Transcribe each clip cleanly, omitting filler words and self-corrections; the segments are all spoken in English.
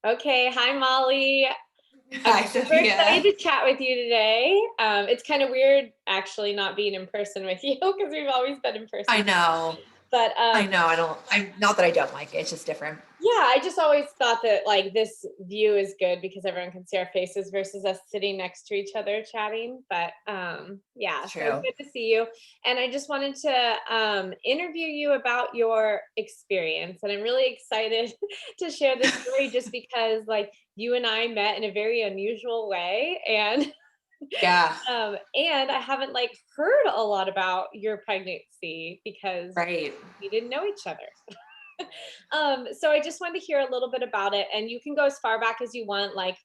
Okay, hi Molly. I'm Hi, super excited Sophia. to chat with you today. It's kind of weird actually not being in person with you because we've always been in I person. know. But I know. I'm not that I don't like it. It's just different. yeah, I just always thought that like this view is good because everyone can see our faces versus us sitting next to each other chatting. But yeah, It's so it's true. good to see you. And I just wanted to interview you about your experience. And I'm really excited to share this story just because like you and I met in a very unusual way. Yeah. And I haven't like heard a lot about your pregnancy because Right. we didn't know each other. So I just wanted to hear a little bit about it, and you can go as far back as you want, like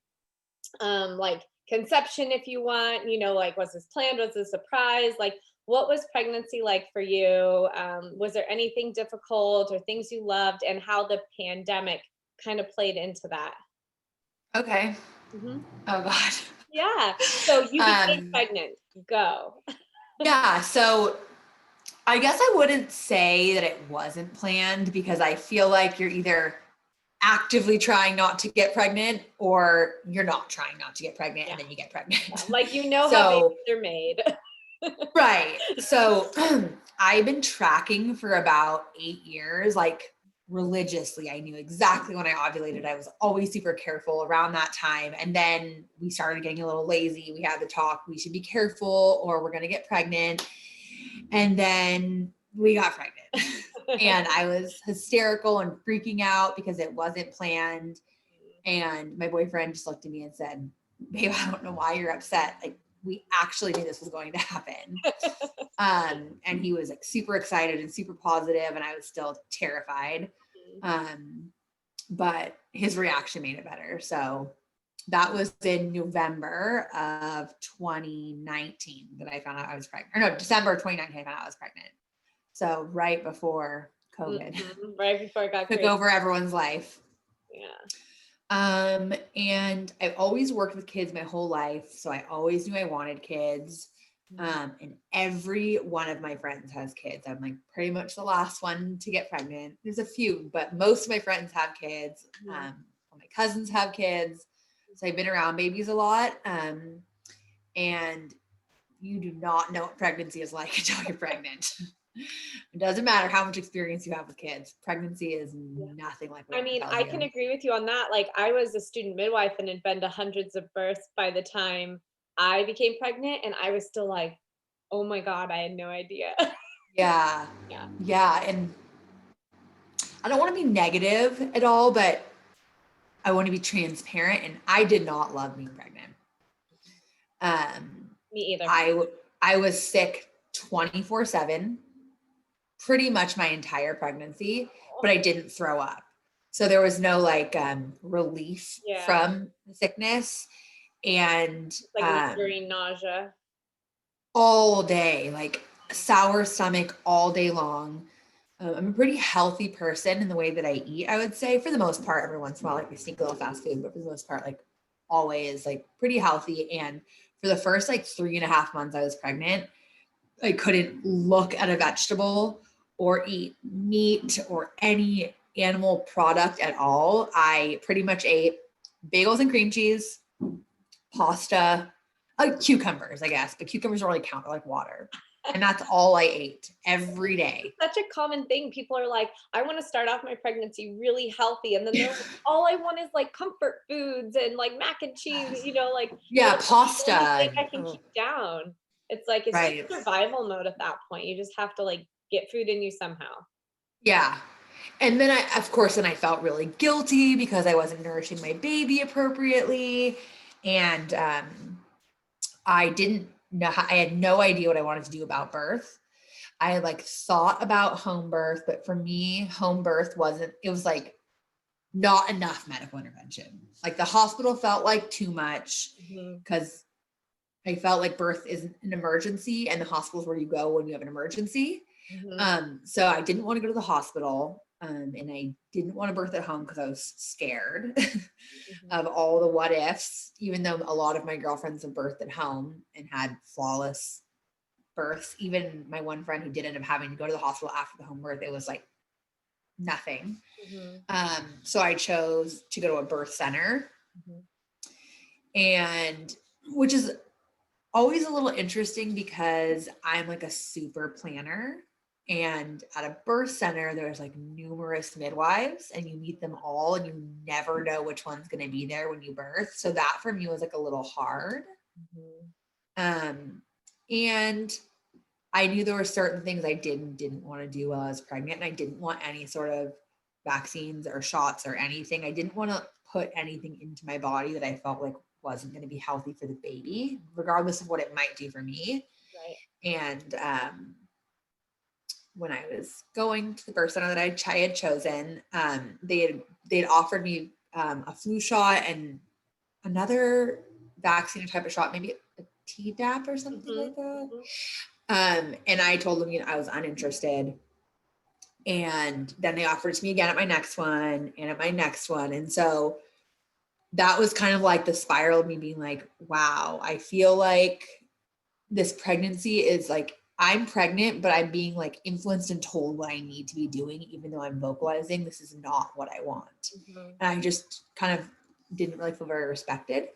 conception if you want, like was this planned, was this a surprise, like what was pregnancy like for you? Was there anything difficult or things you loved, and how the pandemic kind of played into that? Okay. Hmm. Oh God. Yeah. So you became Um, pregnant. Go. yeah. So I guess I wouldn't say that it wasn't planned because I feel like you're either actively trying not to get pregnant or you're not trying not to get pregnant Yeah. and then you get pregnant. Like how babies So, are made. right. So I've been tracking for about 8 years, like religiously. I knew exactly when I ovulated. I was always super careful around that time. And then we started getting a little lazy. We had the talk, we should be careful or we're going to get pregnant. And then we got pregnant. And I was hysterical and freaking out because it wasn't planned. And my boyfriend just looked at me and said, "Babe, I don't know why you're upset. Like, we actually knew this was going to happen." And he was like super excited and super positive, and I was still terrified. Um, but his reaction made it better. So that was in November of 2019 that I found out I was pregnant. Or no, December 2019 I found out I was pregnant. So right before COVID Right before it got took crazy. over everyone's life. Yeah. And I've always worked with kids my whole life. So I always knew I wanted kids. And every one of my friends has kids. I'm like pretty much the last one to get pregnant. There's a few, but most of my friends have kids. All my cousins have kids. So I've been around babies a lot. And you do not know what pregnancy is like until you're pregnant. It doesn't matter how much experience you have with kids. Pregnancy is nothing like what I everyone mean, tells I can you. agree with you on that. Like, I was a student midwife and had been to hundreds of births by the time I became pregnant, and I was still like, oh my God, I had no idea. Yeah. Yeah. Yeah. And I don't want to be negative at all, but I want to be transparent. And I did not love being pregnant. Um, Me either. I was sick 24/7, pretty much my entire pregnancy, but I didn't throw up. So there was no like relief Yeah. from the sickness. And Like lingering nausea. all day, like sour stomach all day long. I'm a pretty healthy person in the way that I eat, I would say, for the most part. Every once in a while, like I sneak a little fast food, but for the most part, like always, like pretty healthy. And for the first like 3.5 months I was pregnant, I couldn't look at a vegetable or eat meat or any animal product at all. I pretty much ate bagels and cream cheese, pasta, cucumbers, I guess, but cucumbers don't really count. They're like water. And that's all I ate every day. Such a common thing. People are like, I want to start off my pregnancy really healthy. And then they're like, all I want is like comfort foods and like mac and cheese, like Yeah, that's the pasta. only thing I And, can oh, keep down. It's like it's just right. survival mode at that point. You just have to like get food in you somehow. Yeah. And then of course, then I felt really guilty because I wasn't nourishing my baby appropriately. And I didn't know, I had no idea what I wanted to do about birth. I had like thought about home birth, but for me, home birth wasn't, it was like not enough medical intervention. Like the hospital felt like too much because I felt like birth is an emergency and the hospital is where you go when you have an emergency. So I didn't want to go to the hospital. And I didn't want to birth at home because I was scared of all the what ifs, even though a lot of my girlfriends have birthed at home and had flawless births. Even my one friend who did end up having to go to the hospital after the home birth, it was like nothing. Mm-hmm. So I chose to go to a birth center, Mm-hmm. and which is always a little interesting because I'm like a super planner. And at a birth center, there's like numerous midwives and you meet them all and you never know which one's going to be there when you birth. So that for me was like a little hard. And I knew there were certain things I didn't want to do while I was pregnant, and I didn't want any sort of vaccines or shots or anything. I didn't want to put anything into my body that I felt like wasn't going to be healthy for the baby, regardless of what it might do for me. Right. And when I was going to the birth center that I had chosen, they had offered me a flu shot and another vaccine type of shot, maybe a Tdap or something like that. And I told them, I was uninterested. And then they offered it to me again at my next one and at my next one. And so that was kind of like the spiral of me being like, wow, I feel like this pregnancy is like, I'm pregnant, but I'm being like influenced and told what I need to be doing, even though I'm vocalizing this is not what I want. And I just kind of didn't really feel very respected.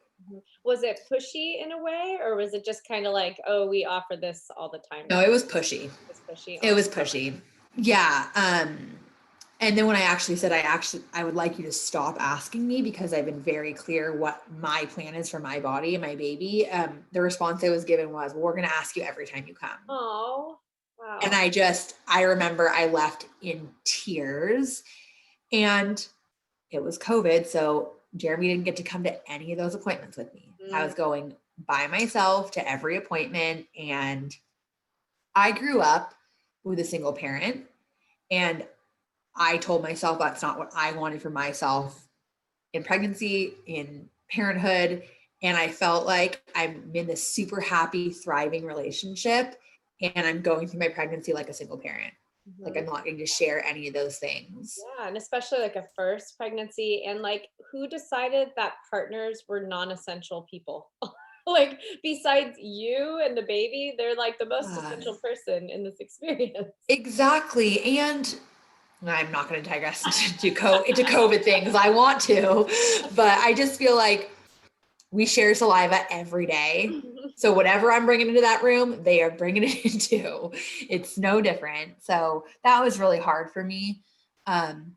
Was it pushy in a way, or was it just kind of like, oh, we offer this all the time? No, it was pushy. It was pushy. Yeah. And then when I actually said, I would like you to stop asking me because I've been very clear what my plan is for my body and my baby. The response I was given was, well, we're going to ask you every time you come. Oh, wow. And I remember I left in tears, and it was COVID. So Jeremy didn't get to come to any of those appointments with me. I was going by myself to every appointment, and I grew up with a single parent, and I told myself that's not what I wanted for myself in pregnancy, in parenthood. And I felt like I'm in this super happy, thriving relationship, and I'm going through my pregnancy like a single parent. Like I'm not going to share any of those things. Yeah, and especially like a first pregnancy, and like who decided that partners were non-essential people? Like besides you and the baby, they're like the most essential person in this experience. Exactly. And I'm not going to digress into COVID things. I want to, but I just feel like we share saliva every day. So whatever I'm bringing into that room, they are bringing it into. It's no different. So that was really hard for me. And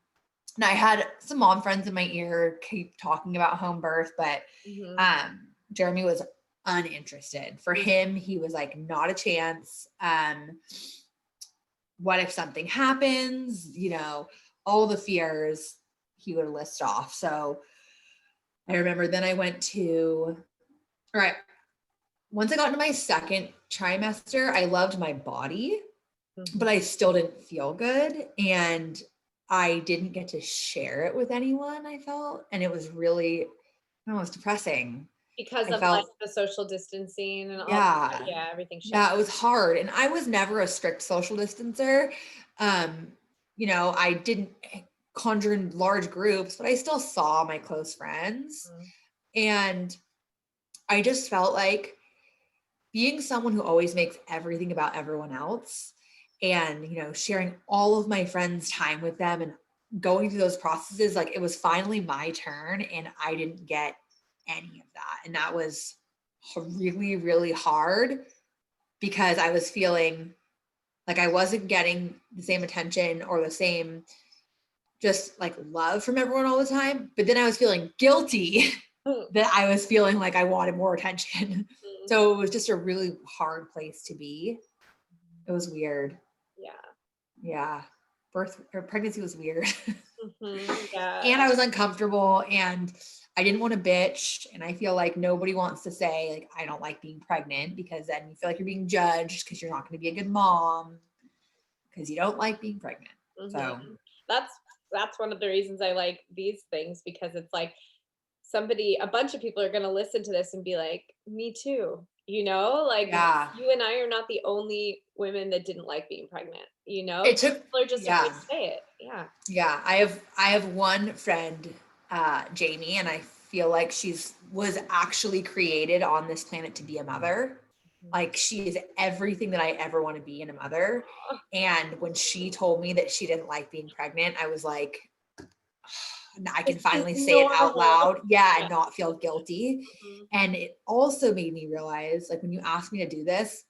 I had some mom friends in my ear keep talking about home birth, but Jeremy was uninterested. For him, he was like, not a chance. What if something happens? All the fears he would list off. So I remember then I went to, all right, once I got into my second trimester, I loved my body, but I still didn't feel good. And I didn't get to share it with anyone, I felt. And it was really, it was depressing. Because of like the social distancing and all that. Yeah, everything. Yeah, it was hard. And I was never a strict social distancer. I didn't conjure in large groups, but I still saw my close friends. And I just felt like being someone who always makes everything about everyone else and, sharing all of my friends' time with them and going through those processes, like it was finally my turn and I didn't get any of that. And that was really, really hard because I was feeling like I wasn't getting the same attention or the same just like love from everyone all the time. But then I was feeling guilty that I was feeling like I wanted more attention. So it was just a really hard place to be. It was weird. Yeah. Pregnancy was weird. Yeah. And I was uncomfortable and I didn't want to bitch. And I feel like nobody wants to say like, I don't like being pregnant, because then you feel like you're being judged because you're not going to be a good mom because you don't like being pregnant. So that's one of the reasons I like these things, because it's like a bunch of people are going to listen to this and be like, me too. Like you and I are not the only women that didn't like being pregnant, It took, people are just afraid to say it. Yeah. I have one friend, Jamie, and I feel like was actually created on this planet to be a mother. Like, she is everything that I ever want to be in a mother. And when she told me that she didn't like being pregnant, I was like, I can This is finally say it out normal. loud. Yeah. Yeah. And not feel guilty. Mhm. And it also made me realize, like, when you asked me to do this,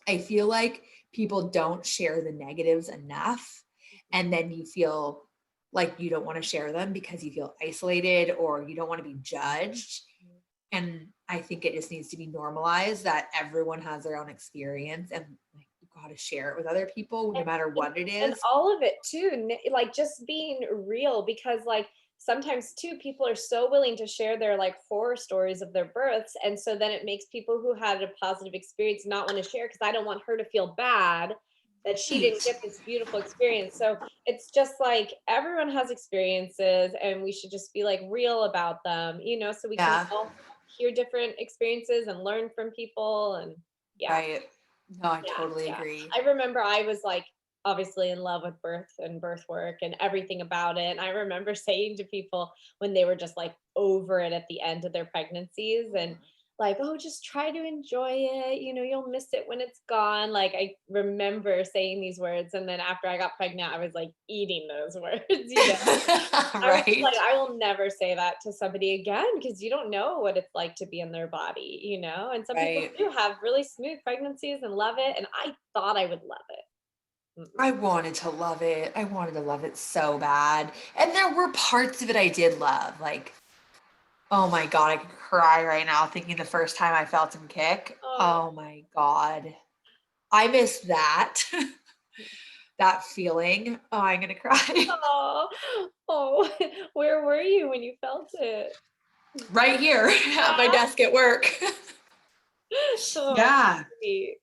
I feel like people don't share the negatives enough. And then you feel like you don't want to share them because you feel isolated or you don't want to be judged. And I think it just needs to be normalized that everyone has their own experience, and like, you got to share it with other people no And matter and what it and is. all of it too, like, just being real, because, like, sometimes too, people are so willing to share their, like, horror stories of their births, and so then it makes people who had a positive experience not wanna share, because I don't want her to feel bad that she didn't Right. get this beautiful experience. So, it's just like everyone has experiences, and we should just be, like, real about them, so we can Yeah. all hear different experiences and learn from people, and yeah. Right. No, I Yeah, totally yeah. agree. I remember I was, like, obviously in love with birth and birth work and everything about it, and I remember saying to people when they were just, like, over it at the end of their pregnancies and like, "Oh, just try to enjoy it, you'll miss it when it's gone." Like, I remember saying these words, and then after I got pregnant, I was, like, eating those words. I was just like, Right. I will never say that to somebody again because you don't know what it's like to be in their body. And some people Right. do have really smooth pregnancies and love it. And I thought I would love it. Mm-mm. I wanted to love it. I wanted to love it so bad. And there were parts of it I did love. Like, oh my God, I could cry right now thinking the first time I felt him kick. Oh, Oh my God. I miss that. That feeling. Oh, I'm gonna cry. oh, oh, where were you when you felt it? Right here at my Ah, desk at work. oh, Yeah. sweet.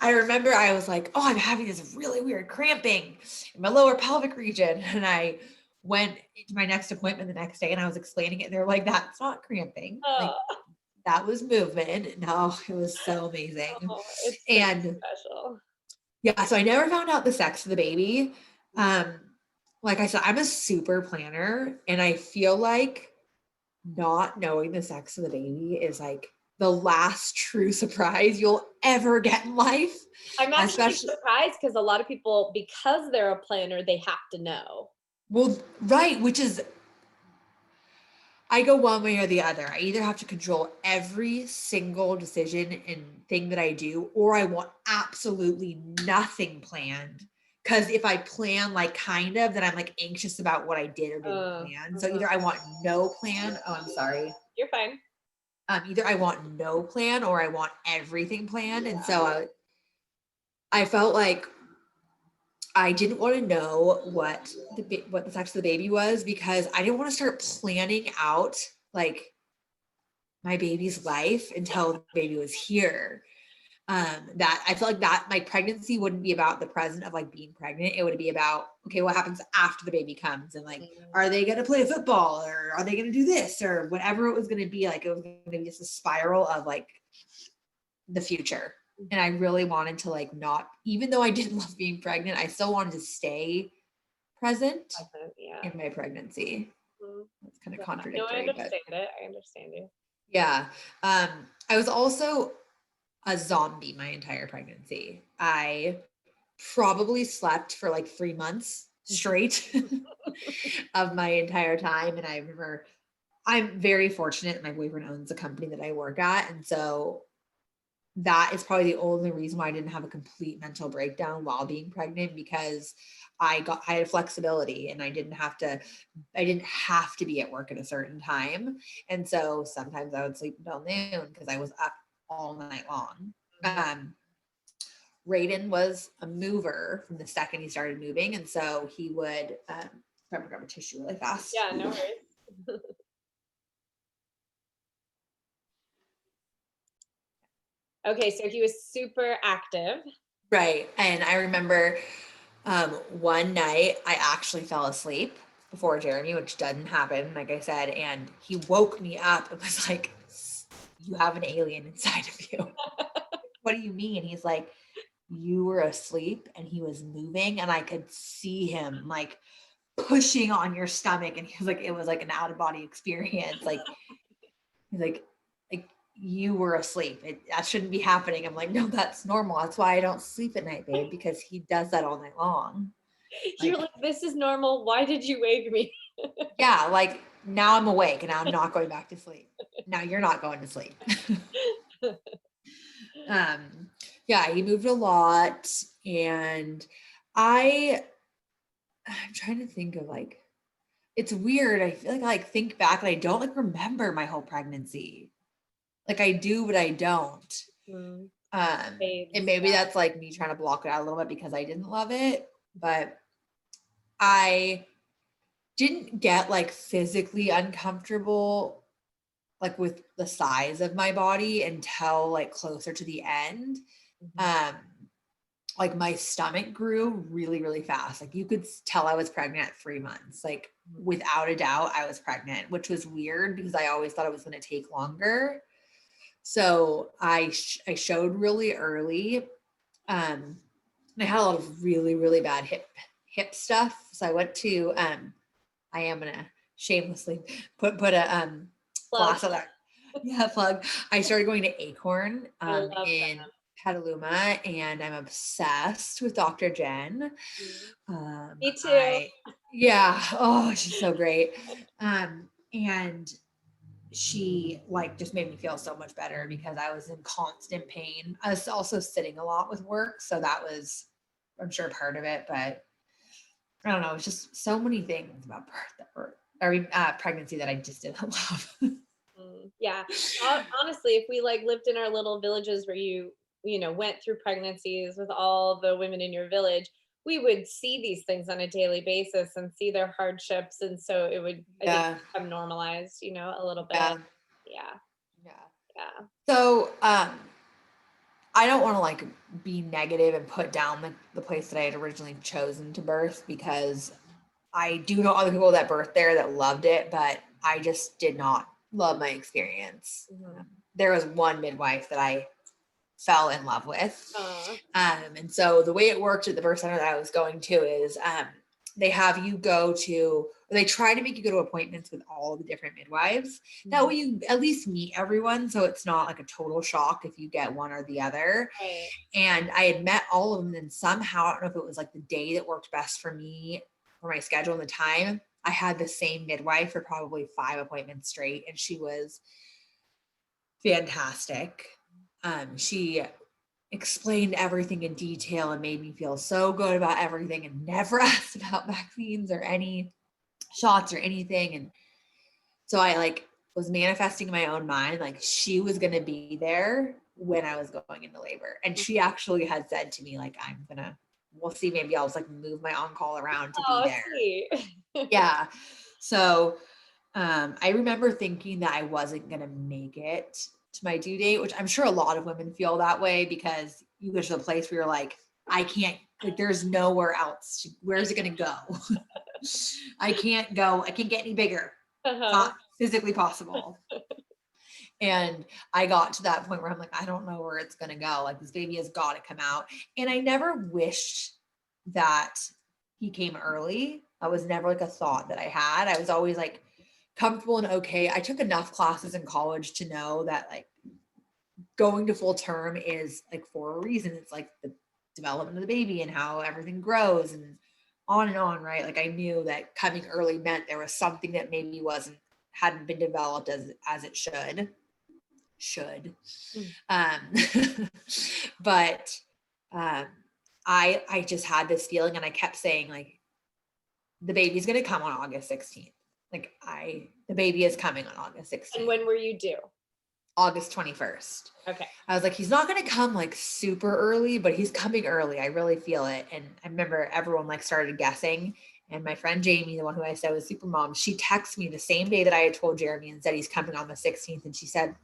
I remember I was like, oh, I'm having this really weird cramping in my lower pelvic region. And I went to my next appointment the next day and I was explaining it. They're like, that's not cramping. Like, Oh, that was movement. No, it was so amazing. oh, it's so And special. yeah, so I never found out the sex of the baby. Um, like I said, I'm a super planner, and I feel like not knowing the sex of the baby is like the last true surprise you'll ever get in life. I'm actually Especially, surprised because a lot of people, because they're a planner, they have to know. well, right, which is, I go one way or the other. I either have to control every single decision and thing that I do, or I want absolutely nothing planned. Because if I plan like kind of, then I'm like anxious about what I did or didn't plan. So Mhm. either I want no plan. Oh, I'm sorry. You're fine. Either I want no plan or I want everything planned. And Yeah. so I felt like I didn't want to know what the sex of the baby was because I didn't want to start planning out like my baby's life until the baby was here. That I feel like that my pregnancy wouldn't be about the present of like being pregnant. It would be about, okay, what happens after the baby comes, and like, Mhm. are they going to play football or are they going to do this or whatever it was going to be. Like, it was going to be just a spiral of like the future. And I really wanted to like not, even though I didn't love being pregnant, I still wanted to stay present Present, yeah. in my pregnancy. Mhm. That's kind of Yeah. No, I contradictory, but understand it. I understand you. yeah. Um, I was also a zombie my entire pregnancy. I probably slept for like 3 months straight of my entire time. And I remember I'm very fortunate. My boyfriend owns a company that I work at. And so that is probably the only reason why I didn't have a complete mental breakdown while being pregnant because I had flexibility and I didn't have to be at work at a certain time. And so sometimes I would sleep until noon because I was up all night long. Mhm. Um, Raiden was a mover from the second he started moving. And so he would grab a tissue really fast. Yeah, no worries. Okay, so he was super active. Right. And I remember one night I actually fell asleep before Jeremy, which doesn't happen, like I said, and he woke me up and was like, you have an alien inside of you. What do you mean? He's like, you were asleep and he was moving and I could see him like pushing on your stomach. And he was like, it was like an out of body experience. Like, he's like you were asleep. That shouldn't be happening. I'm like, no, that's normal. That's why I don't sleep at night, babe, because he does that all night long. You're Like, like, this is normal. Why did you wake me? yeah, like now I'm awake and I'm not going back to sleep. Now you're not going to sleep. um, yeah, he moved a lot, and I'm trying to think of like, it's weird. I feel like I like think back and I don't like remember my whole pregnancy. Like I do, but I don't. Mm, And fades, maybe that's like me trying to block it out a little bit because I didn't love it, but I didn't get like physically uncomfortable like with the size of my body until like closer to the end. mhm. Um like my stomach grew really, really fast. Like you could tell I was pregnant at 3 months. Like without a doubt, I was pregnant, which was weird because I always thought it was going to take longer. So I showed really early. And I had a lot of really, really bad hip stuff. So I went to I am gonna shamelessly put a Plug. glass of that. Yeah, plug. I started going to Acorn I love in Petaluma, and I'm obsessed with Dr. Jen. that. Me too. I yeah, oh, she's so great. And she like just made me feel so much better because I was in constant pain. I was also sitting a lot with work, so that was, I'm sure, part of it. But I don't know, it's just so many things about pregnancy that I just didn't love. Yeah. Honestly, if we like lived in our little villages where you went through pregnancies with all the women in your village, we would see these things on a daily basis and see their hardships. And so it would, I think, Yeah, become normalized, a little bit. yeah, Yeah. yeah. Yeah. So I don't want to like be negative and put down the place that I had originally chosen to birth, because I do know other people that birthed there that loved it, but I just did not love my experience. Mhm. There was one midwife that I fell in love with. Uh, And so the way it worked at the birth center that I was going to is they have you go to, or they try to make you go to appointments with all the different midwives. That way you at least meet everyone. So it's not like a total shock if you get one or the other. right. And I had met all of them, and somehow, I don't know if it was like the day that worked best for me for my schedule and the time, I had the same midwife for probably 5 appointments straight, and she was fantastic. She explained everything in detail and made me feel so good about everything and never asked about vaccines or any shots or anything. And so I like was manifesting in my own mind, like she was going to be there when I was going into labor. And she actually had said to me, like, we'll see, maybe I'll just like move my on-call around to be Oh, there. sweet. Yeah. So I remember thinking that I wasn't going to make it to my due date, which I'm sure a lot of women feel that way, because you get to the place where you're like, I can't, like, there's nowhere else. Where's it going to go? I can't go. I can't get any bigger. It's Uh-huh. not physically possible. And I got to that point where I'm like, I don't know where it's going to go. Like, this baby has got to come out. And I never wished that he came early. That was never like a thought that I had. I was always like comfortable and okay. I took enough classes in college to know that like going to full term is like for a reason. It's like the development of the baby and how everything grows and on, right? Like I knew that coming early meant there was something that maybe hadn't been developed as it should. Mm. But I just had this feeling, and I kept saying like, the baby's gonna come on August 16th. Like the baby is coming on August 16th. And when were you due? August 21st. Okay. I was like, he's not gonna come like super early, but he's coming early. I really feel it. And I remember everyone like started guessing. And my friend Jamie, the one who I said was super mom, she texted me the same day that I had told Jeremy and said he's coming on the 16th. And she said,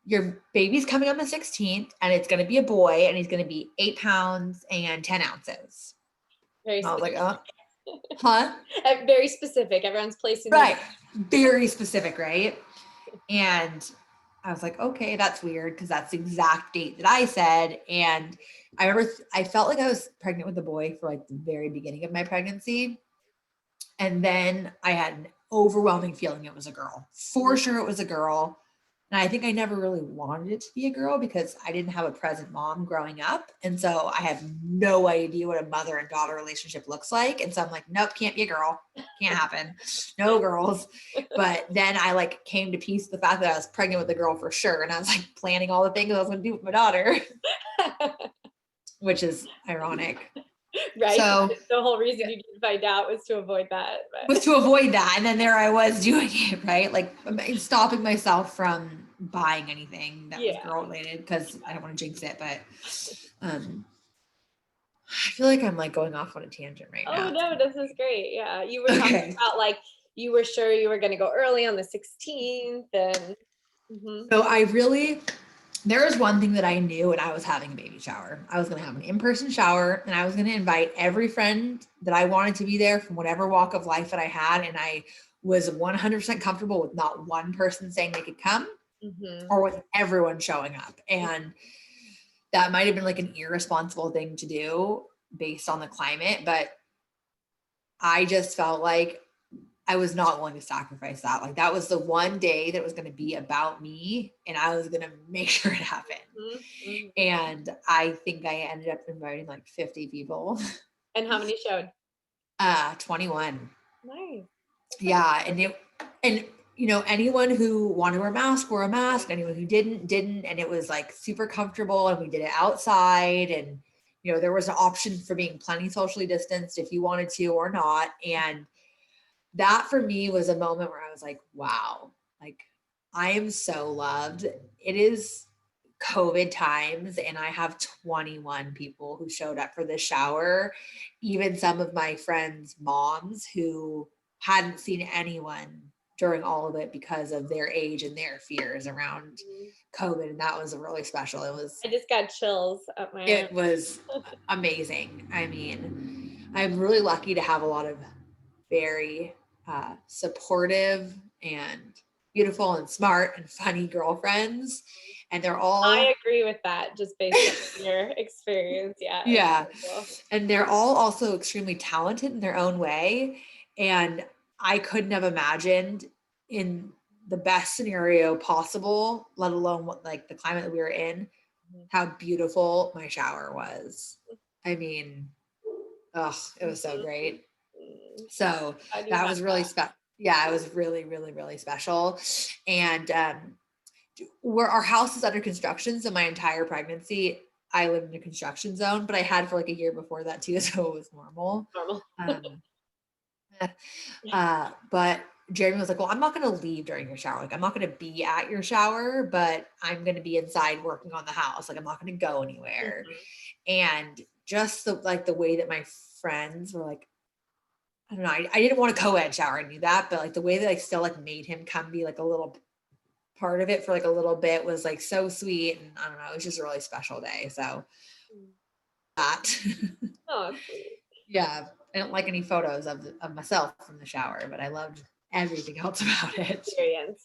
your baby's coming on the 16th, and it's going to be a boy, and he's going to be 8 pounds and 10 ounces. Very And I was like, specific. huh? Very specific. Everyone's placing Right. Very specific, right? And I was like, okay, that's weird, because that's the exact date that I said. And I remember I felt like I was pregnant with a boy for like the very beginning of my pregnancy. And then I had an overwhelming feeling it was a girl. For sure it was a girl. And I think I never really wanted it to be a girl because I didn't have a present mom growing up. And so I have no idea what a mother and daughter relationship looks like. And so I'm like, nope, can't be a girl. Can't happen. No girls. But then I like came to peace with the fact that I was pregnant with a girl for sure. And I was like planning all the things I was going to do with my daughter, which is ironic. Right. So The whole reason you didn't find out was to avoid that. was to avoid that. And then there I was doing it, right? Like stopping myself from buying anything that was girl related because I don't want to jinx it. But I feel like I'm like going off on a tangent right now. Oh no, this is great. Yeah. You were talking about like you were sure you were gonna go early on the 16th and So there was one thing that I knew when I was having a baby shower. I was going to have an in-person shower and I was going to invite every friend that I wanted to be there from whatever walk of life that I had. And I was 100% comfortable with not one person saying they could come or with everyone showing up. And that might've been like an irresponsible thing to do based on the climate, but I just felt like I was not willing to sacrifice that. Like that was the one day that was going to be about me and I was going to make sure it happened. And I think I ended up inviting like 50 people. And how many showed? 21. Nice. Yeah. And you know, anyone who wanted to wear a mask wore a mask, anyone who didn't. And it was like super comfortable and we did it outside and, you know, there was an option for being plenty socially distanced if you wanted to or not. And that for me was a moment where I was like, wow, like I am so loved. It is COVID times and I have 21 people who showed up for this shower. Even some of my friends' moms who hadn't seen anyone during all of it because of their age and their fears around COVID. And that was really special. I just got chills up my It was amazing. I mean, I'm really lucky to have a lot of very supportive and beautiful and smart and funny girlfriends. And they're all, I agree with that just based on your experience. Yeah. And they're all also extremely talented in their own way. And I couldn't have imagined in the best scenario possible, let alone what like the climate that we were in, how beautiful my shower was. I mean, it was so great. So that was really special. Yeah, it was really, really, really special. And where our house is under construction, so my entire pregnancy, I lived in a construction zone, but I had for like a year before that too, so it was normal. But Jeremy was like, well, I'm not going to leave during your shower. Like, I'm not going to be at your shower, but I'm going to be inside working on the house. Like, I'm not going to go anywhere. And just the way that my friends were like, I don't know. I didn't want a co-ed shower. I knew that, but like the way that I still like made him come be like a little part of it for like a little bit was like so sweet. And I don't know, it was just a really special day. So that, yeah, I don't like any photos of myself from the shower, but I loved everything else about it. Experience,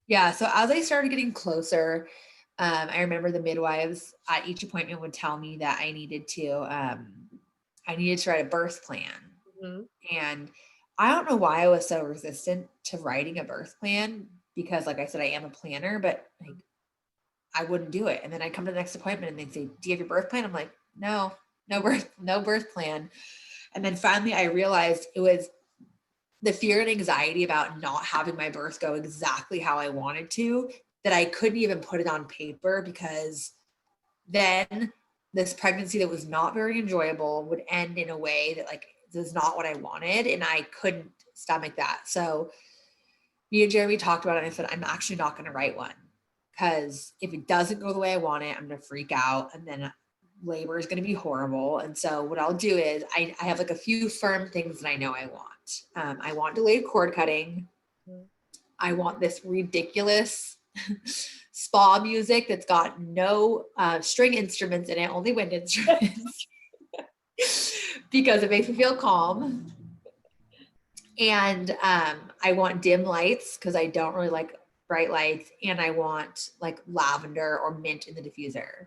yeah. So as I started getting closer, I remember the midwives at each appointment would tell me that I needed to write a birth plan. And I don't know why I was so resistant to writing a birth plan because like I said, I am a planner, but like I wouldn't do it. And then I come to the next appointment and they'd say, do you have your birth plan? I'm like, no birth plan. And then finally I realized it was the fear and anxiety about not having my birth go exactly how I wanted to, that I couldn't even put it on paper because then this pregnancy that was not very enjoyable would end in a way that like, this is not what I wanted. And I couldn't stomach that. So me and Jeremy talked about it and I said, I'm actually not going to write one because if it doesn't go the way I want it, I'm going to freak out and then labor is going to be horrible. And so what I'll do is I have like a few firm things that I know I want. I want delayed cord cutting. I want this ridiculous spa music that's got no string instruments in it, only wind instruments. Because it makes me feel calm. And I want dim lights because I don't really like bright lights. And I want like lavender or mint in the diffuser.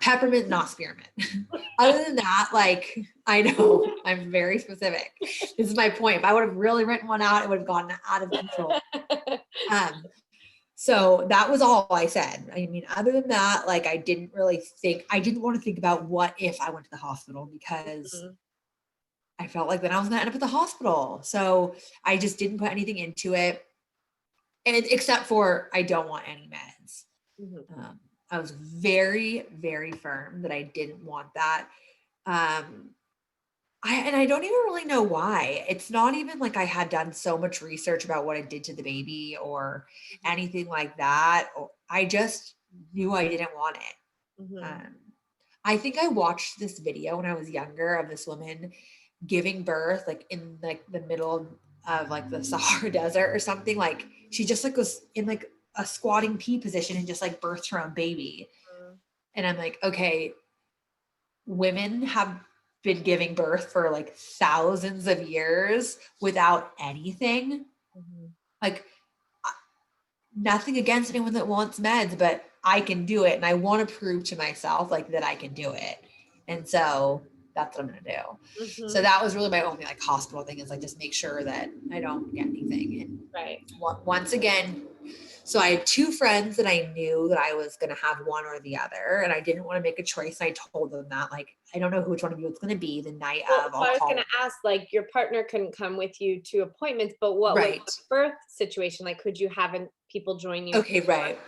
Peppermint, not spearmint. Other than that, like, I know I'm very specific. This is my point. If I would have really written one out, it would have gone out of control. So that was all I said. I mean, other than that, like I didn't want to think about what if I went to the hospital, because Mhm. I felt like then I was going to end up at the hospital. So I just didn't put anything into it. And except for, I don't want any meds. Mhm. I was very, very firm that I didn't want that. I don't even really know why. It's not even like I had done so much research about what it did to the baby or anything like that. I just knew I didn't want it. Mhm. I think I watched this video when I was younger of this woman giving birth, like in like the middle of like the Sahara Desert or something. Like she just like was in like a squatting pee position and just like birthed her own baby. Mhm. And I'm like, okay, women have been giving birth for like thousands of years without anything. Mhm. Like nothing against anyone that wants meds, but I can do it. And I want to prove to myself like that I can do it. And so that's what I'm going to do. So Mhm. that was really my only like hospital thing, is like just make sure that I don't get anything. And Right. once again, so I had two friends that I knew that I was going to have one or the other, and I didn't want to make a choice. And I told them that, like, I don't know which one of you it's going to be the night Well, of. so I'll I was call. gonna ask, like, your partner couldn't come with you to appointments, but what was Right. the birth situation? Like, could you have people join you? Okay. Right.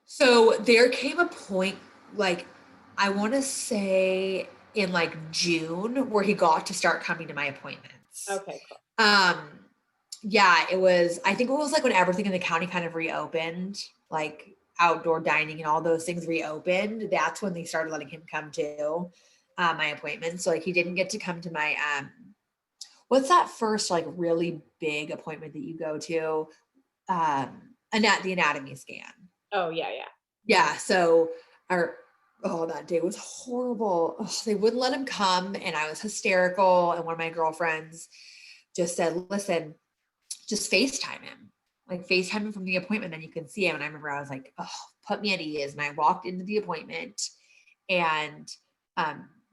So there came a point, like, I want to say in like June, where he got to start coming to my appointments. Okay, cool. Um, yeah, it was, I think it was like when everything in the county kind of reopened, like outdoor dining and all those things reopened. That's when they started letting him come to my appointments. So like he didn't get to come to my, what's that first like really big appointment that you go to? The anatomy scan. Oh, yeah, yeah. Yeah. So our, oh, that day was horrible. Ugh, they wouldn't let him come and I was hysterical. And one of my girlfriends just said, listen, just FaceTime him. Like FaceTime him from the appointment, then you can see him. And I remember I was like, oh, put me at ease. And I walked into the appointment, and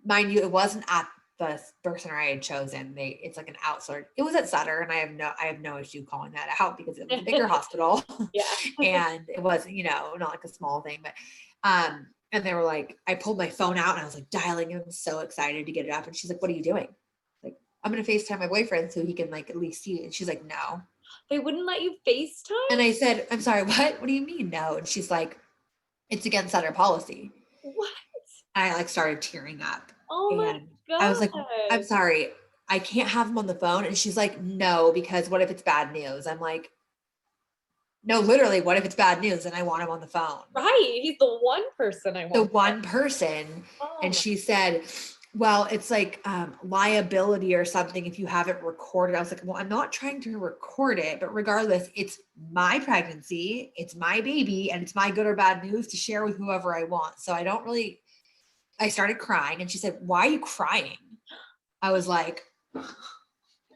mind you, it wasn't at the birth center I had chosen. It's like an outsourced. It was at Sutter, and I have no issue calling that out because it was a bigger hospital. Yeah. And it was, not like a small thing, but and they were like, I pulled my phone out and I was like dialing him, so excited to get it up. And she's like, what are you doing? Like, I'm gonna FaceTime my boyfriend so he can like at least see it. And she's like, no. They wouldn't let you FaceTime? And I said, I'm sorry, what? What do you mean no? And she's like, it's against Sutter policy. What? I like started tearing up. Oh my And I was like, I'm god. sorry, I can't have him on the phone. And she's like, no, because what if it's bad news? I'm like, no, literally, what if it's bad news and I want him on the phone? Right. He's the one person I The want. one person. Oh And my. she said, well, it's like liability or something if you haven't recorded. I was like, well, I'm not trying to record it, but regardless, it's my pregnancy, it's my baby, and it's my good or bad news to share with whoever I want. So I started crying, and she said, why are you crying? I was like, oh,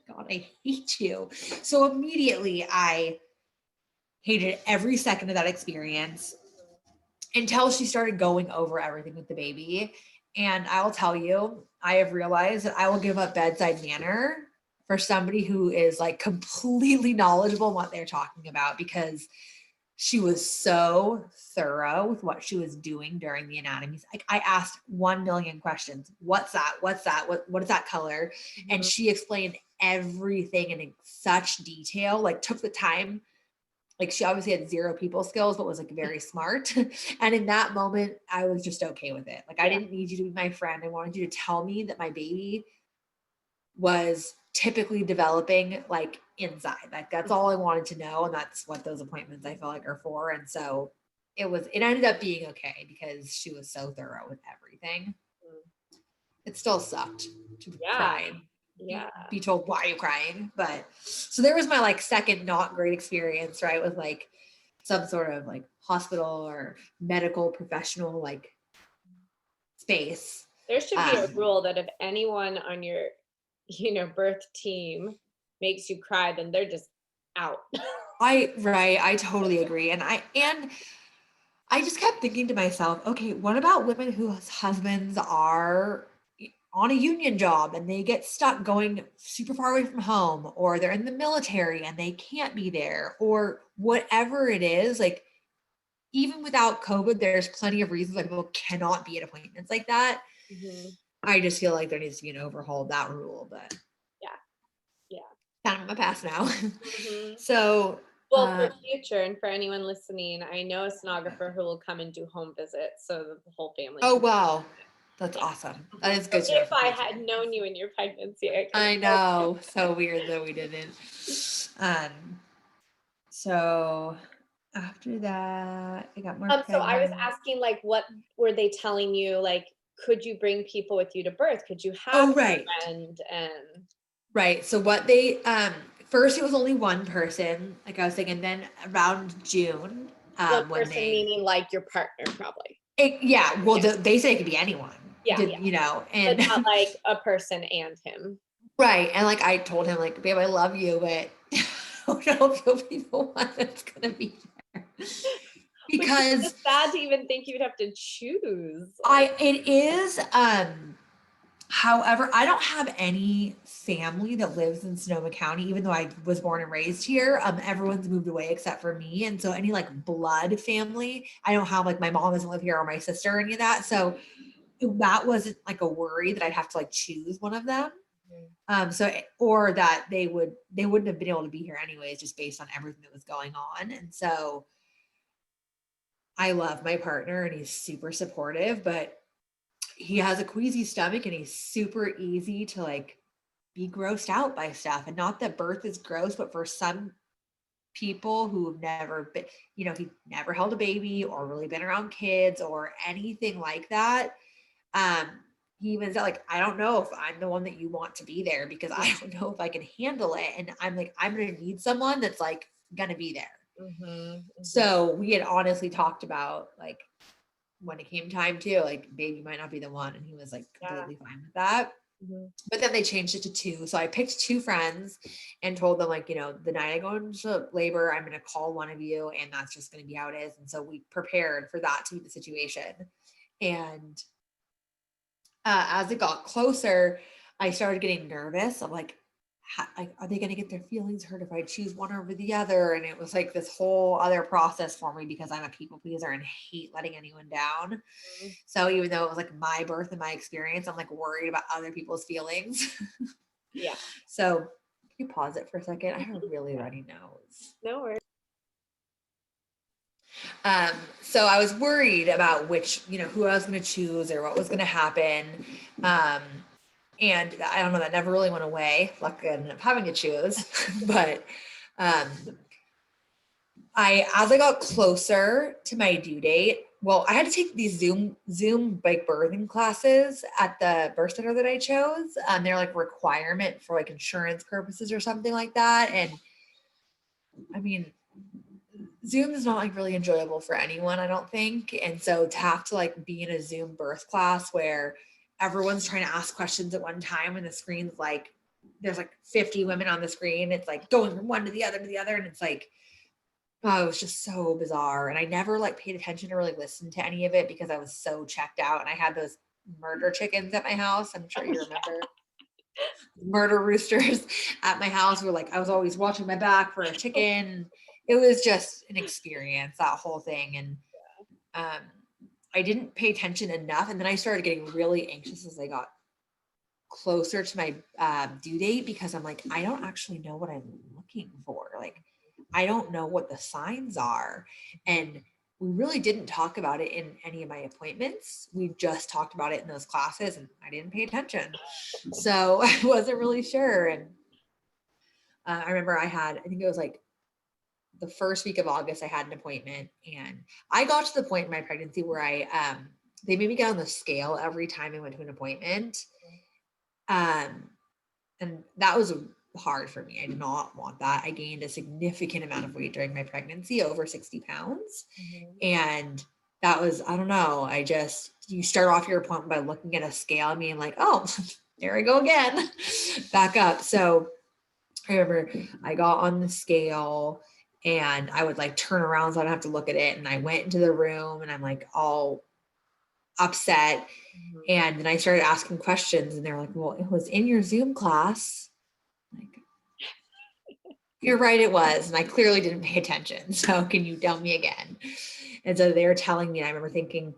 God, I hate you. So immediately I hated every second of that experience until she started going over everything with the baby. And I will tell you, I have realized that I will give up bedside manner for somebody who is like completely knowledgeable in what they're talking about, because she was so thorough with what she was doing during the anatomy. Like I asked 1 million questions. What's that? What's that? What is that color? And Mhm. she explained everything in such detail, like took the time. Like she obviously had zero people skills, but was like very smart. And in that moment, I was just okay with it. Like I Yeah. didn't need you to be my friend. I wanted you to tell me that my baby was typically developing like inside. Like that's all I wanted to know. And that's what those appointments I feel like are for. And so it ended up being okay because she was so thorough with everything. Mm. It still sucked to Yeah. cry and Yeah. be told why are you crying. But so there was my like second not great experience, right? With like some sort of like hospital or medical professional like space. There should be a rule that if anyone on your, birth team makes you cry, then they're just out. I totally agree. And I just kept thinking to myself, okay, what about women whose husbands are on a union job and they get stuck going super far away from home, or they're in the military and they can't be there, or whatever it is, like even without COVID, there's plenty of reasons why people cannot be at appointments like that. Mm-hmm. I just feel like there needs to be an overhaul of that rule, but Yeah. kind of in my past now. Mm-hmm. So, Well, for future and for anyone listening, I know a sonographer who will come and do home visits so that the whole family. oh, wow. That's awesome. That is good to know. If I had known you in your pregnancy, I know. So weird that we didn't. So after that, I got more so pregnant. I was asking, like, what were they telling you? Like, could you bring people with you to birth? Could you have a friend? And right. So what they first it was only one person, like I was thinking, then around June. One person meaning like your partner, probably. Well, they say it could be anyone. Yeah. You know, and but not like a person and him. Right. And like I told him, like, babe, I love you, but I don't know if you'll be the one that's gonna be there. Because it's sad to even think you'd have to choose. It is. However, I don't have any family that lives in Sonoma County, even though I was born and raised here. Everyone's moved away except for me. And so any like blood family, I don't have, like, my mom doesn't live here or my sister or any of that. So that wasn't like a worry that I'd have to like choose one of them. Or that they wouldn't have been able to be here anyways, just based on everything that was going on. And so I love my partner and he's super supportive, but he has a queasy stomach and he's super easy to like be grossed out by stuff. And not that birth is gross, but for some people who've never been, he never held a baby or really been around kids or anything like that. He even said, like, I don't know if I'm the one that you want to be there because I don't know if I can handle it. And I'm like, I'm going to need someone that's like going to be there. So we had honestly talked about, like, when it came time to, like, babe, you might not be the one. And he was like completely fine with that. But then they changed it to 2. So I picked 2 friends and told them, like, the night I go into labor, I'm going to call one of you and that's just going to be how it is. And so we prepared for that to be the situation. And as it got closer, I started getting nervous. I'm like, are they going to get their feelings hurt if I choose one over the other? And it was like this whole other process for me because I'm a people pleaser and hate letting anyone down. So even though it was like my birth and my experience, I'm like worried about other people's feelings. So can you pause it for a second? I have a really runny nose. No worries. So I was worried about who I was going to choose or what was going to happen. And I don't know, that never really went away. Luckily, I ended up having to choose. But as I got closer to my due date, well, I had to take these Zoom like birthing classes at the birth center that I chose. They're like requirement for like insurance purposes or something like that. And I mean, Zoom is not like really enjoyable for anyone, I don't think. And so to have to like be in a Zoom birth class where everyone's trying to ask questions at one time and the screen's like, there's like 50 women on the screen. It's like going from one to the other. And it's like, oh, it was just so bizarre. And I never like paid attention to really listen to any of it because I was so checked out. And I had those murder chickens at my house. I'm sure you remember. Murder roosters at my house were like, I was always watching my back for a chicken. It was just an experience, that whole thing. And I didn't pay attention enough. And then I started getting really anxious as I got closer to my due date because I'm like, I don't actually know what I'm looking for. Like, I don't know what the signs are. And we really didn't talk about it in any of my appointments. We just talked about it in those classes and I didn't pay attention. So I wasn't really sure. And I remember I think it was like the first week of August, I had an appointment and I got to the point in my pregnancy where they made me get on the scale every time I went to an appointment. And that was hard for me. I did not want that. I gained a significant amount of weight during my pregnancy, over 60 pounds. And that was, I don't know. You start off your appointment by looking at a scale and being like, oh, there I go again, back up. So I remember I got on the scale and I would like turn around so I don't have to look at it. And I went into the room and I'm like all upset. And then I started asking questions and they're like, well, it was in your Zoom class. Like, you're right, it was. And I clearly didn't pay attention. So can you tell me again? And so they were telling me, and I remember thinking,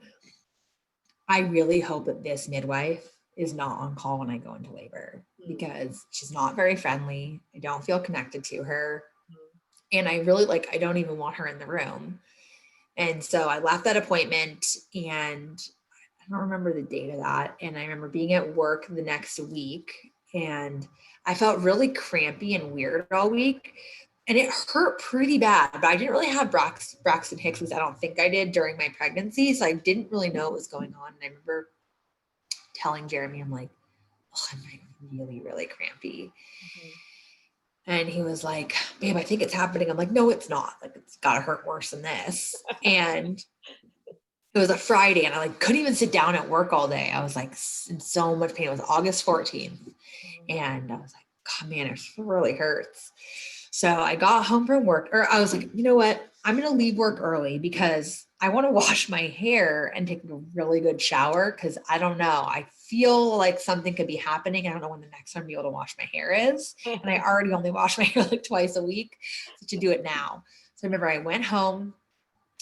I really hope that this midwife is not on call when I go into labor because she's not very friendly. I don't feel connected to her. And I really I don't even want her in the room. And so I left that appointment and I don't remember the date of that. And I remember being at work the next week and I felt really crampy and weird all week. And it hurt pretty bad, but I didn't really have Braxton Hicks, I don't think I did during my pregnancy. So I didn't really know what was going on. And I remember telling Jeremy, I'm like, oh, I'm like really, really crampy. And he was like, babe, I think it's happening. I'm like, no, it's not. Like, it's got to hurt worse than this. And it was a Friday and I couldn't even sit down at work all day. I was like in so much pain. It was August 14th. And I was like, God, man, it really hurts. So I got home from work, or I was like, you know what? I'm going to leave work early because I want to wash my hair and take a really good shower. Cause I don't know. I feel like something could be happening. I don't know when the next time I'll be able to wash my hair is. And I already only wash my hair twice a week. So to do it now. So I remember I went home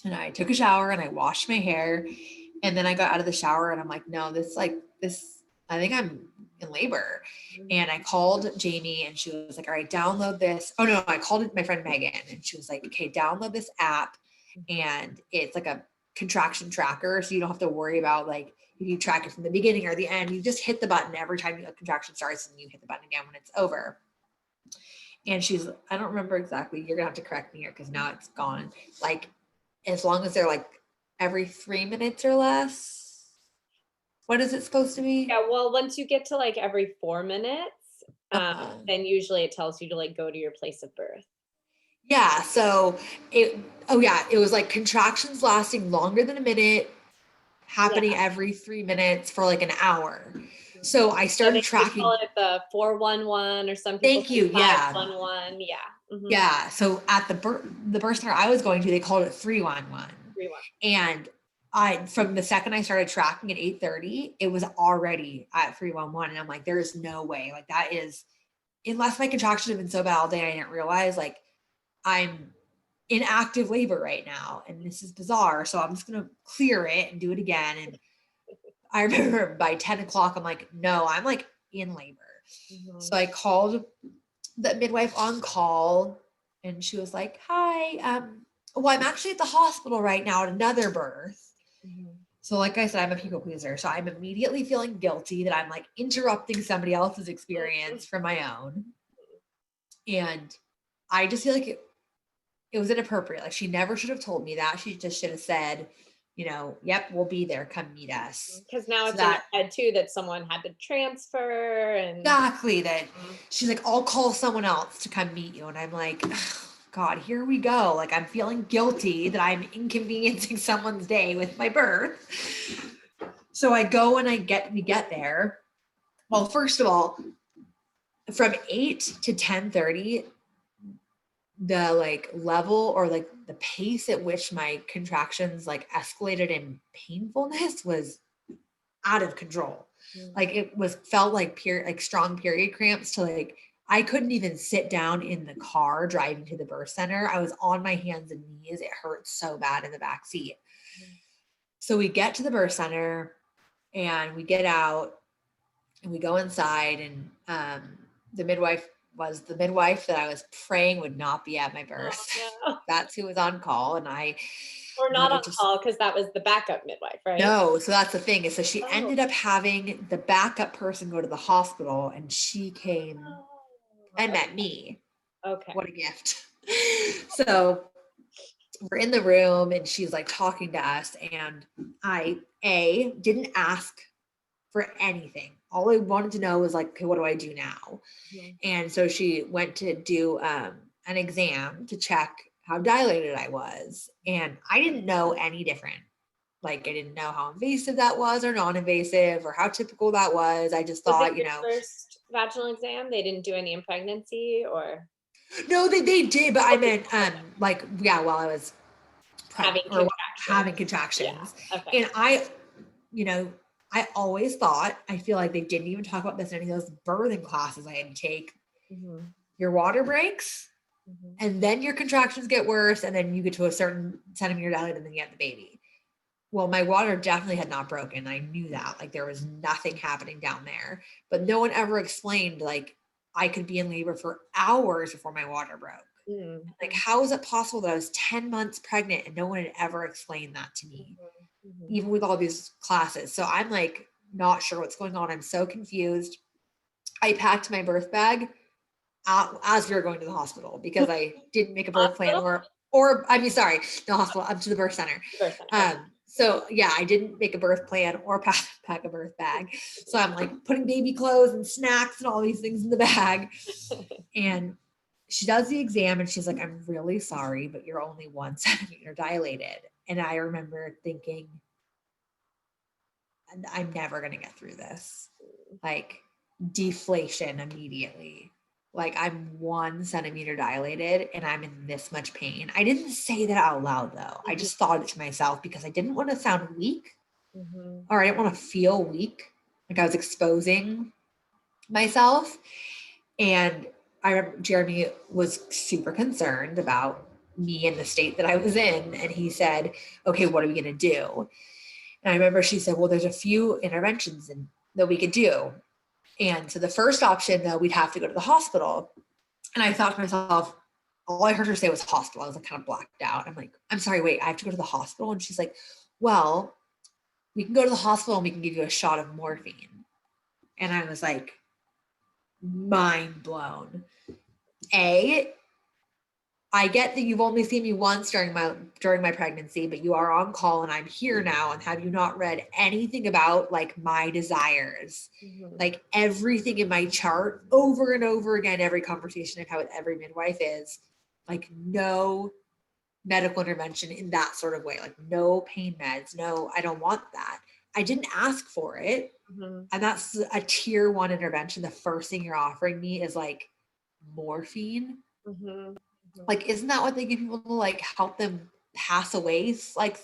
and I took a shower and I washed my hair. And then I got out of the shower and I'm like, no, this, I think I'm in labor. And I called Jamie and she was like, all right, download this. Oh no, I called my friend Megan and she was like, okay, download this app. And it's like a contraction tracker. So you don't have to worry about if you track it from the beginning or the end, you just hit the button every time a contraction starts and you hit the button again when it's over. And I don't remember exactly. You're gonna have to correct me here because now it's gone. As long as they're every 3 minutes or less. What is it supposed to be? Yeah, well, once you get to every 4 minutes, then usually it tells you to go to your place of birth. Yeah. So it was contractions lasting longer than a minute, happening every 3 minutes for an hour. So I started tracking. Call it the 411 or some people. Thank you. Yeah. 511. Yeah. Mm-hmm. Yeah. So at the birth center I was going to, they called it 311. 311. And from the second I started tracking at 8:30, it was already at 311. And I'm like, there is no way. That is, unless my contractions have been so bad all day, I didn't realize I'm in active labor right now. And this is bizarre. So I'm just going to clear it and do it again. And I remember by 10 o'clock, I'm like, no, I'm in labor. Mm-hmm. So I called the midwife on call and she was like, hi, well, I'm actually at the hospital right now at another birth. Mm-hmm. So like I said, I'm a people pleaser. So I'm immediately feeling guilty that I'm interrupting somebody else's experience from my own. And I just feel it was inappropriate. She never should have told me that. She just should have said, yep, we'll be there. Come meet us. Because now it's in my head too that someone had to transfer and exactly that. She's like, I'll call someone else to come meet you. And I'm like, God, here we go. I'm feeling guilty that I'm inconveniencing someone's day with my birth. So I go and we get there. Well, first of all, from 8 to 10:30, the level or the pace at which my contractions escalated in painfulness was out of control. It felt strong period cramps to I couldn't even sit down in the car driving to the birth center. I was on my hands and knees. It hurt so bad in the back seat. So we get to the birth center and we get out and we go inside and the midwife was the midwife that I was praying would not be at my birth. Oh, no. That's who was on call. And or not on call because that was the backup midwife, right? No. So that's the thing is, so she ended up having the backup person go to the hospital and she came and met me. Okay. What a gift. So we're in the room and she's talking to us and I didn't ask for anything. All I wanted to know was okay, what do I do now? Mm-hmm. And so she went to do an exam to check how dilated I was. And I didn't know any different. I didn't know how invasive that was or non-invasive or how typical that was. I just thought, first vaginal exam, they didn't do any in pregnancy or? No, they did, but I meant while I was having contractions. Yeah. Okay. And you know, I always thought, I feel like they didn't even talk about this in any of those birthing classes I had to take. Mm-hmm. Your water breaks, Mm-hmm. and then your contractions get worse, and then you get to a certain centimeter dilated, and then you have the baby. Well, my water definitely had not broken. I knew that. Like, there was nothing happening down there, but no one ever explained, like, I could be in labor for hours before my water broke. Mm-hmm. Like, how is it possible that I was 10 months pregnant and no one had ever explained that to me, Mm-hmm. even with all these classes? So I'm like, not sure what's going on. I'm so confused. I packed my birth bag as we were going to the hospital because I didn't make a birth plan or I mean, sorry, the hospital, up to the birth center. Birth center. So yeah, I didn't make a birth plan or pack a birth bag. So I'm like putting baby clothes and snacks and all these things in the bag. And she does the exam and she's like, I'm really sorry, but you're only 1 centimeter dilated. And I remember thinking, I'm never going to get through this. Like, deflation immediately. Like, I'm 1 centimeter dilated and I'm in this much pain. I didn't say that out loud though. I just thought it to myself because I didn't want to sound weak, or I didn't want to feel weak. Like I was exposing myself. And I remember Jeremy was super concerned about me and the state that I was in. And he said, okay, what are we going to do? And I remember she said, well, there's a few interventions that we could do. And so the first option, though, we'd have to go to the hospital. And I thought to myself, all I heard her say was hospital. I was like kind of blacked out. I'm like, I'm sorry, wait, I have to go to the hospital? And she's like, well, we can go to the hospital and we can give you a shot of morphine. And I was like, mind blown. I get that you've only seen me once during my pregnancy, but you are on call and I'm here now. And have you not read anything about like my desires? Mm-hmm. Like everything in my chart over and over again, every conversation I've had with every midwife is like no medical intervention in that sort of way. Like no pain meds. No, I don't want that. I didn't ask for it. Mm-hmm. And that's a tier 1 intervention. The first thing you're offering me is like morphine. Mm-hmm. Like, isn't that what they give people to like help them pass away, like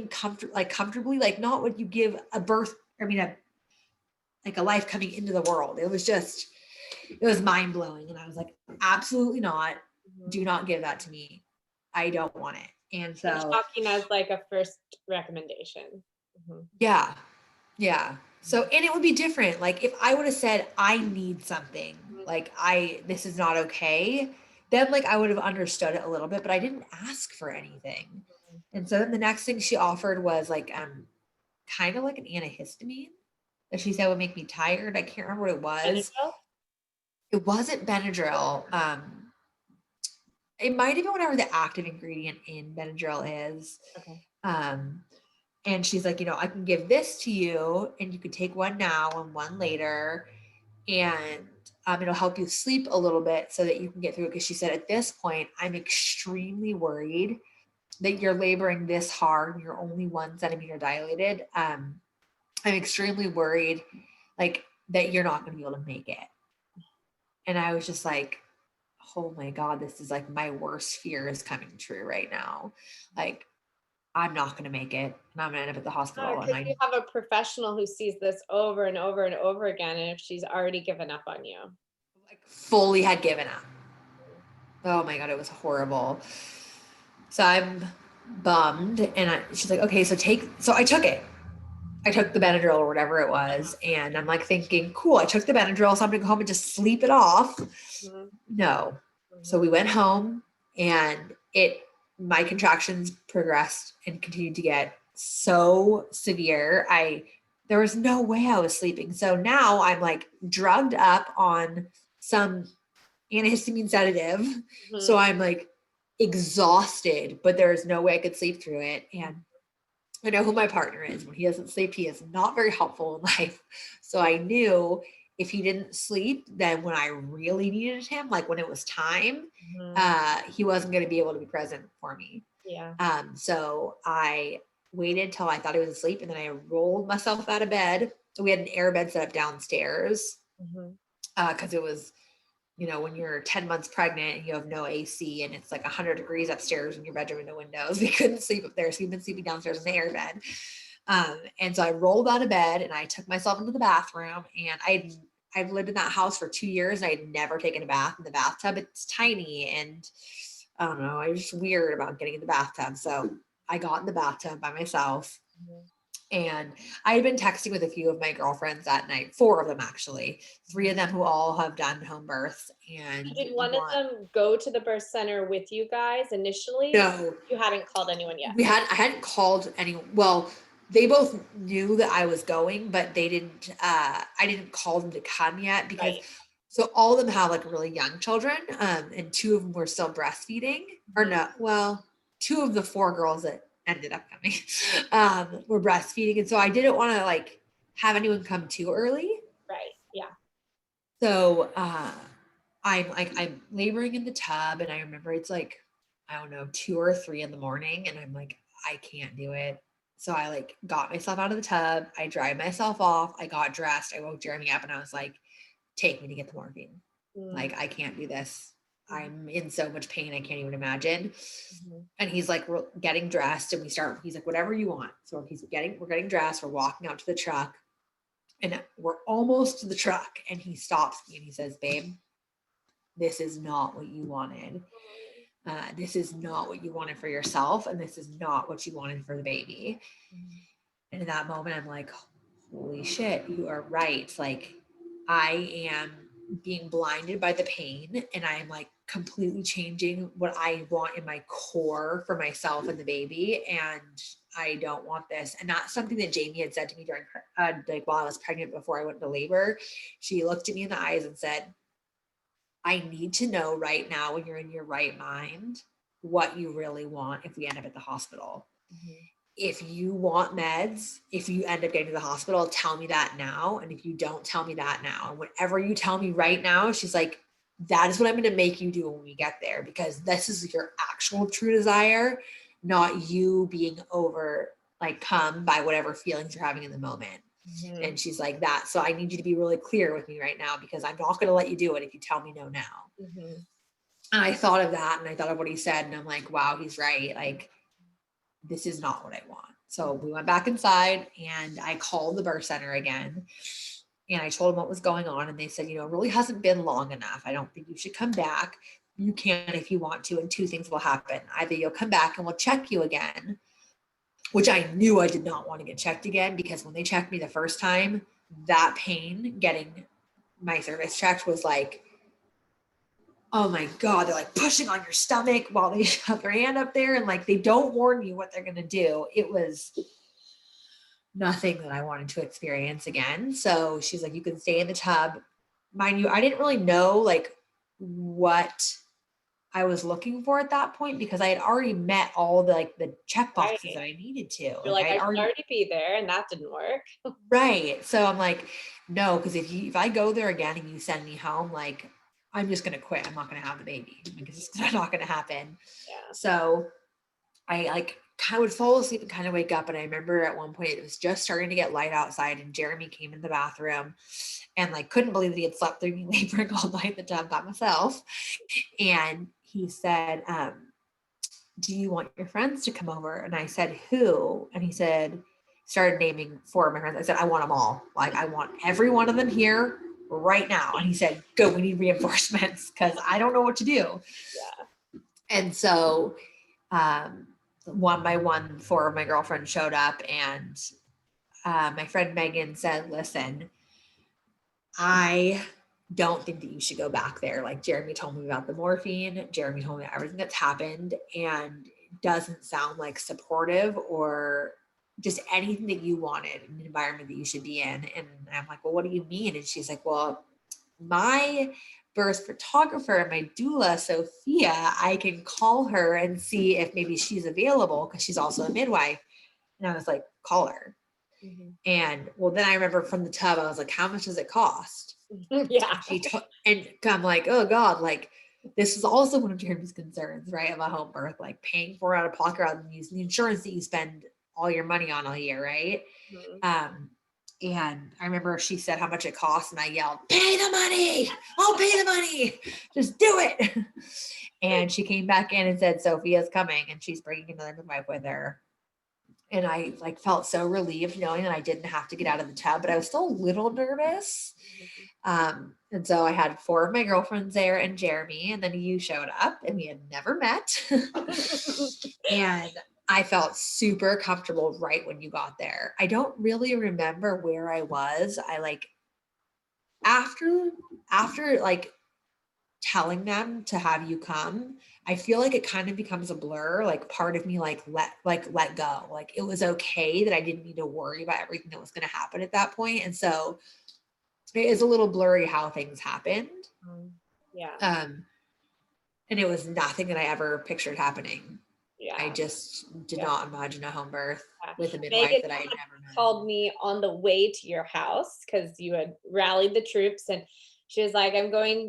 comfortably, like not what you give a birth, I mean, like a life coming into the world. It was mind blowing. And I was like, absolutely not. Do not give that to me. I don't want it. And so shocking as like a first recommendation. Mm-hmm. Yeah. So, and it would be different. Like if I would have said, I need something, like this is not okay, then like I would have understood it a little bit, but I didn't ask for anything. And so then the next thing she offered was like, kind of like an antihistamine that she said would make me tired. I can't remember what it was. Benadryl? It wasn't Benadryl. It might have been whatever the active ingredient in Benadryl is. Okay. And she's like, I can give this to you and you could take one now and one later. And it'll help you sleep a little bit so that you can get through it. Because she said, at this point, I'm extremely worried that you're laboring this hard and you're only 1 centimeter dilated. I'm extremely worried like that you're not going to be able to make it. And I was just like, oh my God, this is like my worst fear is coming true right now. Like, I'm not going to make it and I'm going to end up at the hospital. And you have a professional who sees this over and over and over again. And if she's already given up on you. Like fully had given up. Oh my God, it was horrible. So I'm bummed. And she's like, okay, so I took it. I took the Benadryl or whatever it was. And I'm like thinking, cool, I took the Benadryl. So I'm going to go home and just sleep it off. Mm-hmm. No. Mm-hmm. So we went home and my contractions progressed and continued to get so severe. There was no way I was sleeping. So now I'm like drugged up on some antihistamine sedative. Mm-hmm. So I'm like exhausted, but there's no way I could sleep through it. And I know who my partner is. When he doesn't sleep, he is not very helpful in life. So I knew if he didn't sleep, then when I really needed him, like when it was time, mm-hmm. He wasn't going to be able to be present for me. Yeah. So I waited till I thought he was asleep, and then I rolled myself out of bed. We had an air bed set up downstairs because it was, when you're 10 months pregnant and you have no AC and it's like 100 degrees upstairs in your bedroom and no windows, we couldn't sleep up there. So we've been sleeping downstairs in the air bed. And so I rolled out of bed and I took myself into the bathroom, and I've lived in that house for 2 years and I'd never taken a bath in the bathtub. It's tiny, and I don't know, I was just weird about getting in the bathtub. So I got in the bathtub by myself. Mhm. And I had been texting with a few of my girlfriends that night, 4 of them actually, 3 of them who all have done home births, and Did one of them go to the birth center with you guys initially? no, You hadn't called anyone yet. I hadn't called anyone. Well, they both knew that I was going, but they didn't, I didn't call them to come yet because, Right. so all of them have like really young children. And 2 of them were still breastfeeding, or no, well, 2 of the 4 girls that ended up coming, were breastfeeding. And so I didn't want to like have anyone come too early. Right. Yeah. So, I'm laboring in the tub, and I remember it's like, I don't know, 2 or 3 in the morning, and I'm like, I can't do it. So I like got myself out of the tub. I dried myself off. I got dressed. I woke Jeremy up, and I was like, take me to get the morphine. Like, I can't do this. I'm in so much pain. I can't even imagine. Mhm. And he's like, we're getting dressed, and he's like, whatever you want. So we're getting dressed. We're walking out to the truck, and we're almost to the truck. And he stops me and he says, babe, this is not what you wanted. This is not what you wanted for yourself. And this is not what you wanted for the baby. And in that moment, I'm like, holy shit, you are right. Like, I am being blinded by the pain, and I am like completely changing what I want in my core for myself and the baby. And I don't want this. And that's something that Jamie had said to me during like while I was pregnant before I went into labor. She looked at me in the eyes and said, I need to know right now, when you're in your right mind, what you really want if we end up at the hospital. Mhm. If you want meds, if you end up getting to the hospital, tell me that now. And if you don't, tell me that now. And whatever you tell me right now, she's like, that is what I'm going to make you do when we get there, because this is your actual true desire, not you being over like come by whatever feelings you're having in the moment. Mhm. And she's like that. So I need you to be really clear with me right now, because I'm not going to let you do it if you tell me no now. Mhm. And I thought of that, and I thought of what he said, and I'm like, wow, he's right. Like, this is not what I want. So we went back inside, and I called the birth center again, and I told them what was going on. And they said, it really hasn't been long enough. I don't think you should come back. You can if you want to. And 2 things will happen. Either you'll come back and we'll check you again, which I knew I did not want to get checked again, because when they checked me the first time, that pain getting my cervix checked was like, oh my God, they're like pushing on your stomach while they shove their hand up there, and like they don't warn you what they're going to do. It was nothing that I wanted to experience again. So she's like, you can stay in the tub. Mind you, I didn't really know like what I was looking for at that point, because I had already met all the check boxes Right. that I needed to. You're Like like, I'd I should already, already be there, and that didn't work. right. So I'm like, no, because if I go there again and you send me home, like I'm just gonna quit. I'm not gonna have the baby, because it's not gonna happen. Yeah. So I like kind of would fall asleep and kind of wake up. And I remember at one point it was just starting to get light outside, and Jeremy came in the bathroom and like couldn't believe that he had slept through me laboring all night in the tub by myself. And he said, do you want your friends to come over? And I said, who? And he said, started naming 4 of my friends. I said, I want them all. Like, I want every one of them here right now. And he said, go, we need reinforcements, because I don't know what to do. Yeah. And so one by one, 4 of my girlfriends showed up, and my friend Megan said, listen, I don't think that you should go back there. Like, Jeremy told me about the morphine. Jeremy told me everything that's happened, and it doesn't sound like supportive or just anything that you wanted in an environment that you should be in. And I'm like, well, what do you mean? And she's like, well, my birth photographer and my doula, Sophia, I can call her and see if maybe she's available, because she's also a midwife. And I was like, call her. Mm-hmm. And well, then I remember from the tub, I was like, how much does it cost? Yeah. And I'm like, oh God, like this is also one of Jeremy's concerns, right? Of a home birth, like paying for out of pocket rather than using the insurance that you spend all your money on all year, right? Mm-hmm. And I remember she said how much it costs, and I yelled, pay the money, I'll pay the money, just do it. And she came back in and said, Sophia's coming, and she's bringing another midwife with her. And I like felt so relieved knowing that I didn't have to get out of the tub, but I was still a little nervous. And so I had 4 of my girlfriends there and Jeremy, and then you showed up and we had never met. And I felt super comfortable right when you got there. I don't really remember where I was. I like after like telling them to have you come, I feel like it kind of becomes a blur. Like part of me let go. Like it was okay that I didn't need to worry about everything that was going to happen at that point. And so it is a little blurry how things happened. Yeah. And it was nothing that I ever pictured happening. Yeah. I just did not imagine a home birth with a midwife Megan that I had never met. called me on the way to your house because you had rallied the troops, and she was like,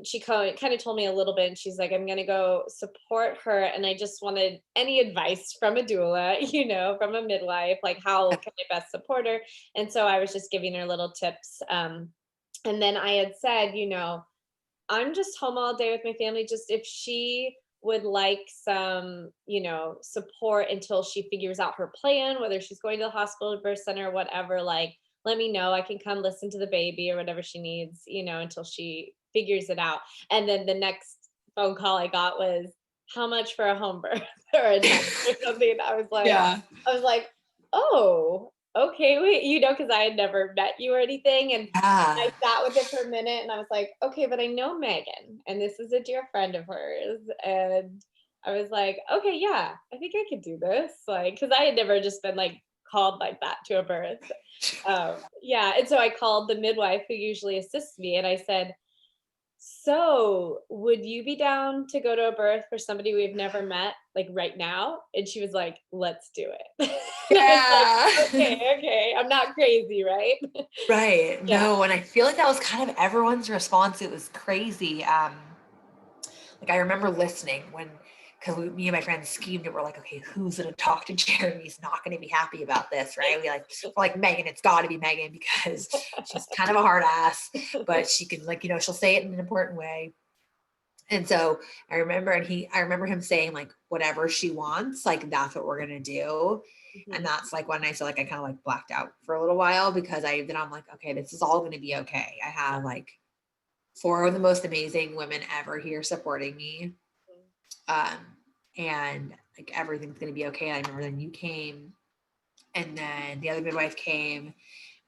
she kind of told me a little bit, and she's like, I'm going to go support her. And I just wanted any advice from a doula, from a midwife, like how can I best support her? And so I was just giving her little tips. And then I had said, I'm just home all day with my family. Just if she would like some, support until she figures out her plan, whether she's going to the hospital, birth center, whatever, like, let me know. I can come listen to the baby or whatever she needs, until she figures it out. And then the next phone call I got was, how much for a home birth or a test or something? I was like, oh, okay, wait, because I had never met you or anything. And I sat with it for a minute and I was like, okay, but I know Megan and this is a dear friend of hers. And I was like, okay, yeah, I think I could do this. Like, cause I had never just been like called like that to a birth. Yeah. And so I called the midwife who usually assists me and I said, so would you be down to go to a birth for somebody we've never met, like right now? And she was like, let's do it. Yeah. Like, okay. I'm not crazy, right? Right. Yeah. No. And I feel like that was kind of everyone's response. It was crazy. Like I remember listening because me and my friends schemed and we're like, okay, who's going to talk to Jeremy? He's not going to be happy about this, right? We're like Megan, it's got to be Megan because she's kind of a hard ass, but she can she'll say it in an important way. And so I remember him saying like, whatever she wants, like that's what we're going to do. Mm-hmm. And that's like when I feel like I kind of like blacked out for a little while because I'm like, okay, this is all going to be okay. I have like 4 of the most amazing women ever here supporting me. And like everything's going to be okay. I remember then you came and then the other midwife came.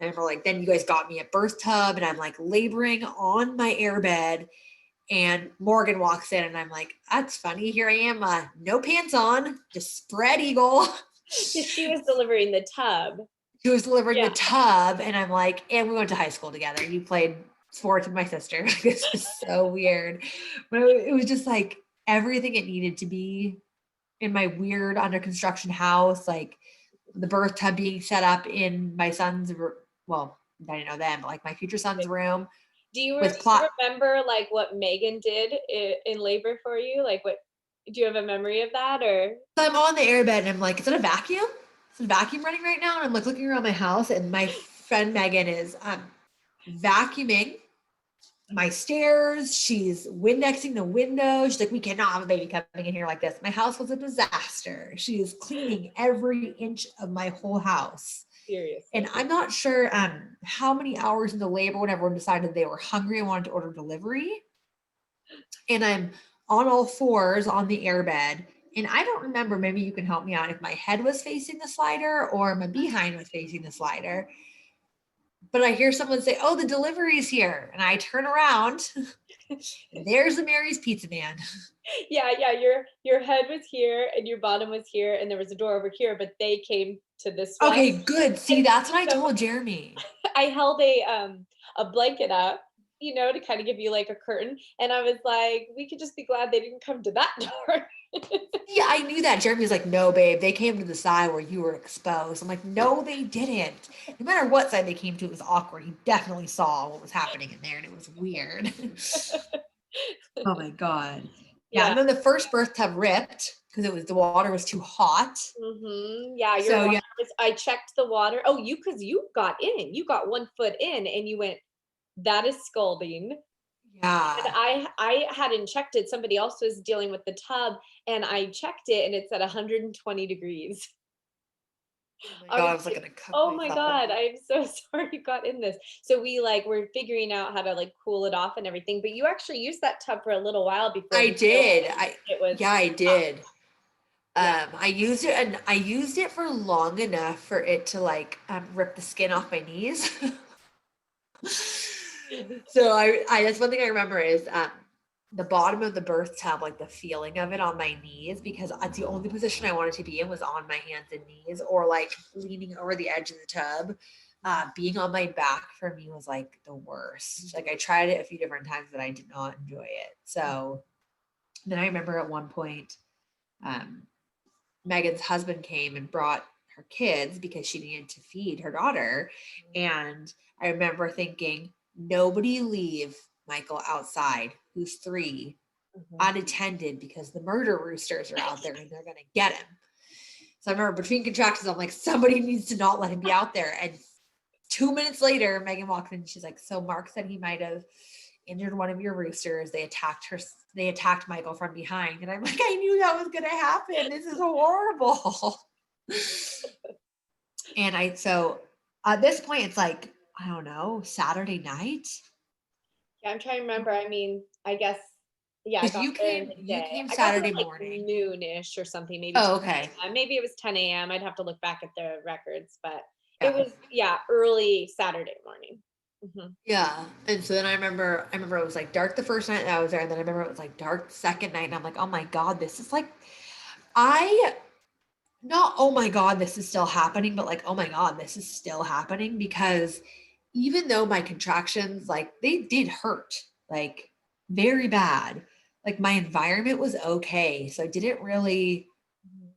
I remember like, then you guys got me a birth tub and I'm like laboring on my airbed and Morgan walks in and I'm like, that's funny. Here I am, no pants on, just spread eagle. She was delivering the tub. She was delivering the tub and I'm like, and we went to high school together. You played sports with my sister. This was so weird. But it was just like everything it needed to be in my weird under construction house, like the birth tub being set up in my son's, well, I didn't know them, but like my future son's room. Do you remember like what Megan did in labor for you? Like do you have a memory of that or? So I'm on the airbed and I'm like, is it a vacuum? Is a vacuum running right now? And I'm like looking around my house and my friend Megan is vacuuming my stairs. She's Windexing the window. She's like, we cannot have a baby coming in here like this. My house was a disaster. She is cleaning every inch of my whole house. Seriously. And I'm not sure how many hours into labor when everyone decided they were hungry and wanted to order delivery. And I'm on all 4s on the airbed. And I don't remember, maybe you can help me out if my head was facing the slider or my behind was facing the slider. But I hear someone say, oh, the delivery's here. And I turn around and there's the Mary's Pizza Man. Yeah. Your head was here and your bottom was here and there was a door over here, but they came to this one. Okay, good. See, that's what I told Jeremy. I held a blanket up, to kind of give you like a curtain. And I was like, we could just be glad they didn't come to that door. Yeah, I knew that. Jeremy was like, no, babe, they came to the side where you were exposed. I'm like, no, they didn't. No matter what side they came to, it was awkward. He definitely saw what was happening in there and it was weird. Oh my God. Yeah. And then the first birth tub ripped because the water was too hot. Mm-hmm. Yeah. I checked the water. Oh, because you got in, you got 1 foot in and you went, that is scalding. Yeah. And I hadn't checked it. Somebody else was dealing with the tub and I checked it and it's at 120 degrees. Oh my Are God, I you was like gonna cook Oh my myself. God, I'm so sorry you got in this. So we like were figuring out how to like cool it off and everything, but you actually used that tub for a little while before I you did. realized it was Yeah, I did. yeah. I used it and I used it for long enough for it to like rip the skin off my knees. So that's one thing I remember is the bottom of the birth tub, like the feeling of it on my knees, because it's the only position I wanted to be in was on my hands and knees or like leaning over the edge of the tub. Being on my back for me was like the worst. Like I tried it a few different times, but I did not enjoy it. So then I remember at one point, um, Megan's husband came and brought her kids because she needed to feed her daughter. And I remember thinking, nobody leave Michael outside, who's 3, Mhm. unattended because the murder roosters are out there and they're going to get him. So I remember between contractions, I'm like, somebody needs to not let him be out there. And 2 minutes later, Megan walks in and she's like, so Mark said he might have injured one of your roosters. They attacked Michael from behind. And I'm like, I knew that was gonna happen. This is horrible. So at this point, it's like, I don't know, Saturday night. Yeah, I'm trying to remember. I mean, I guess yeah, I Because got there in the you day. came I got there Saturday like morning. noonish or something, maybe Oh, 10 okay. a.m. Maybe it was 10 a.m. I'd have to look back at the records, but it Yeah. was yeah, early Saturday morning. Mhm. Yeah. And so then I remember it was like dark the first night that I was there. And then I remember it was like dark the second night. And I'm like, oh my God, this is like I not oh my God, this is still happening, but like, oh my God, this is still happening because even though my contractions, like they did hurt, like very bad, like my environment was okay. So I didn't really, Mhm.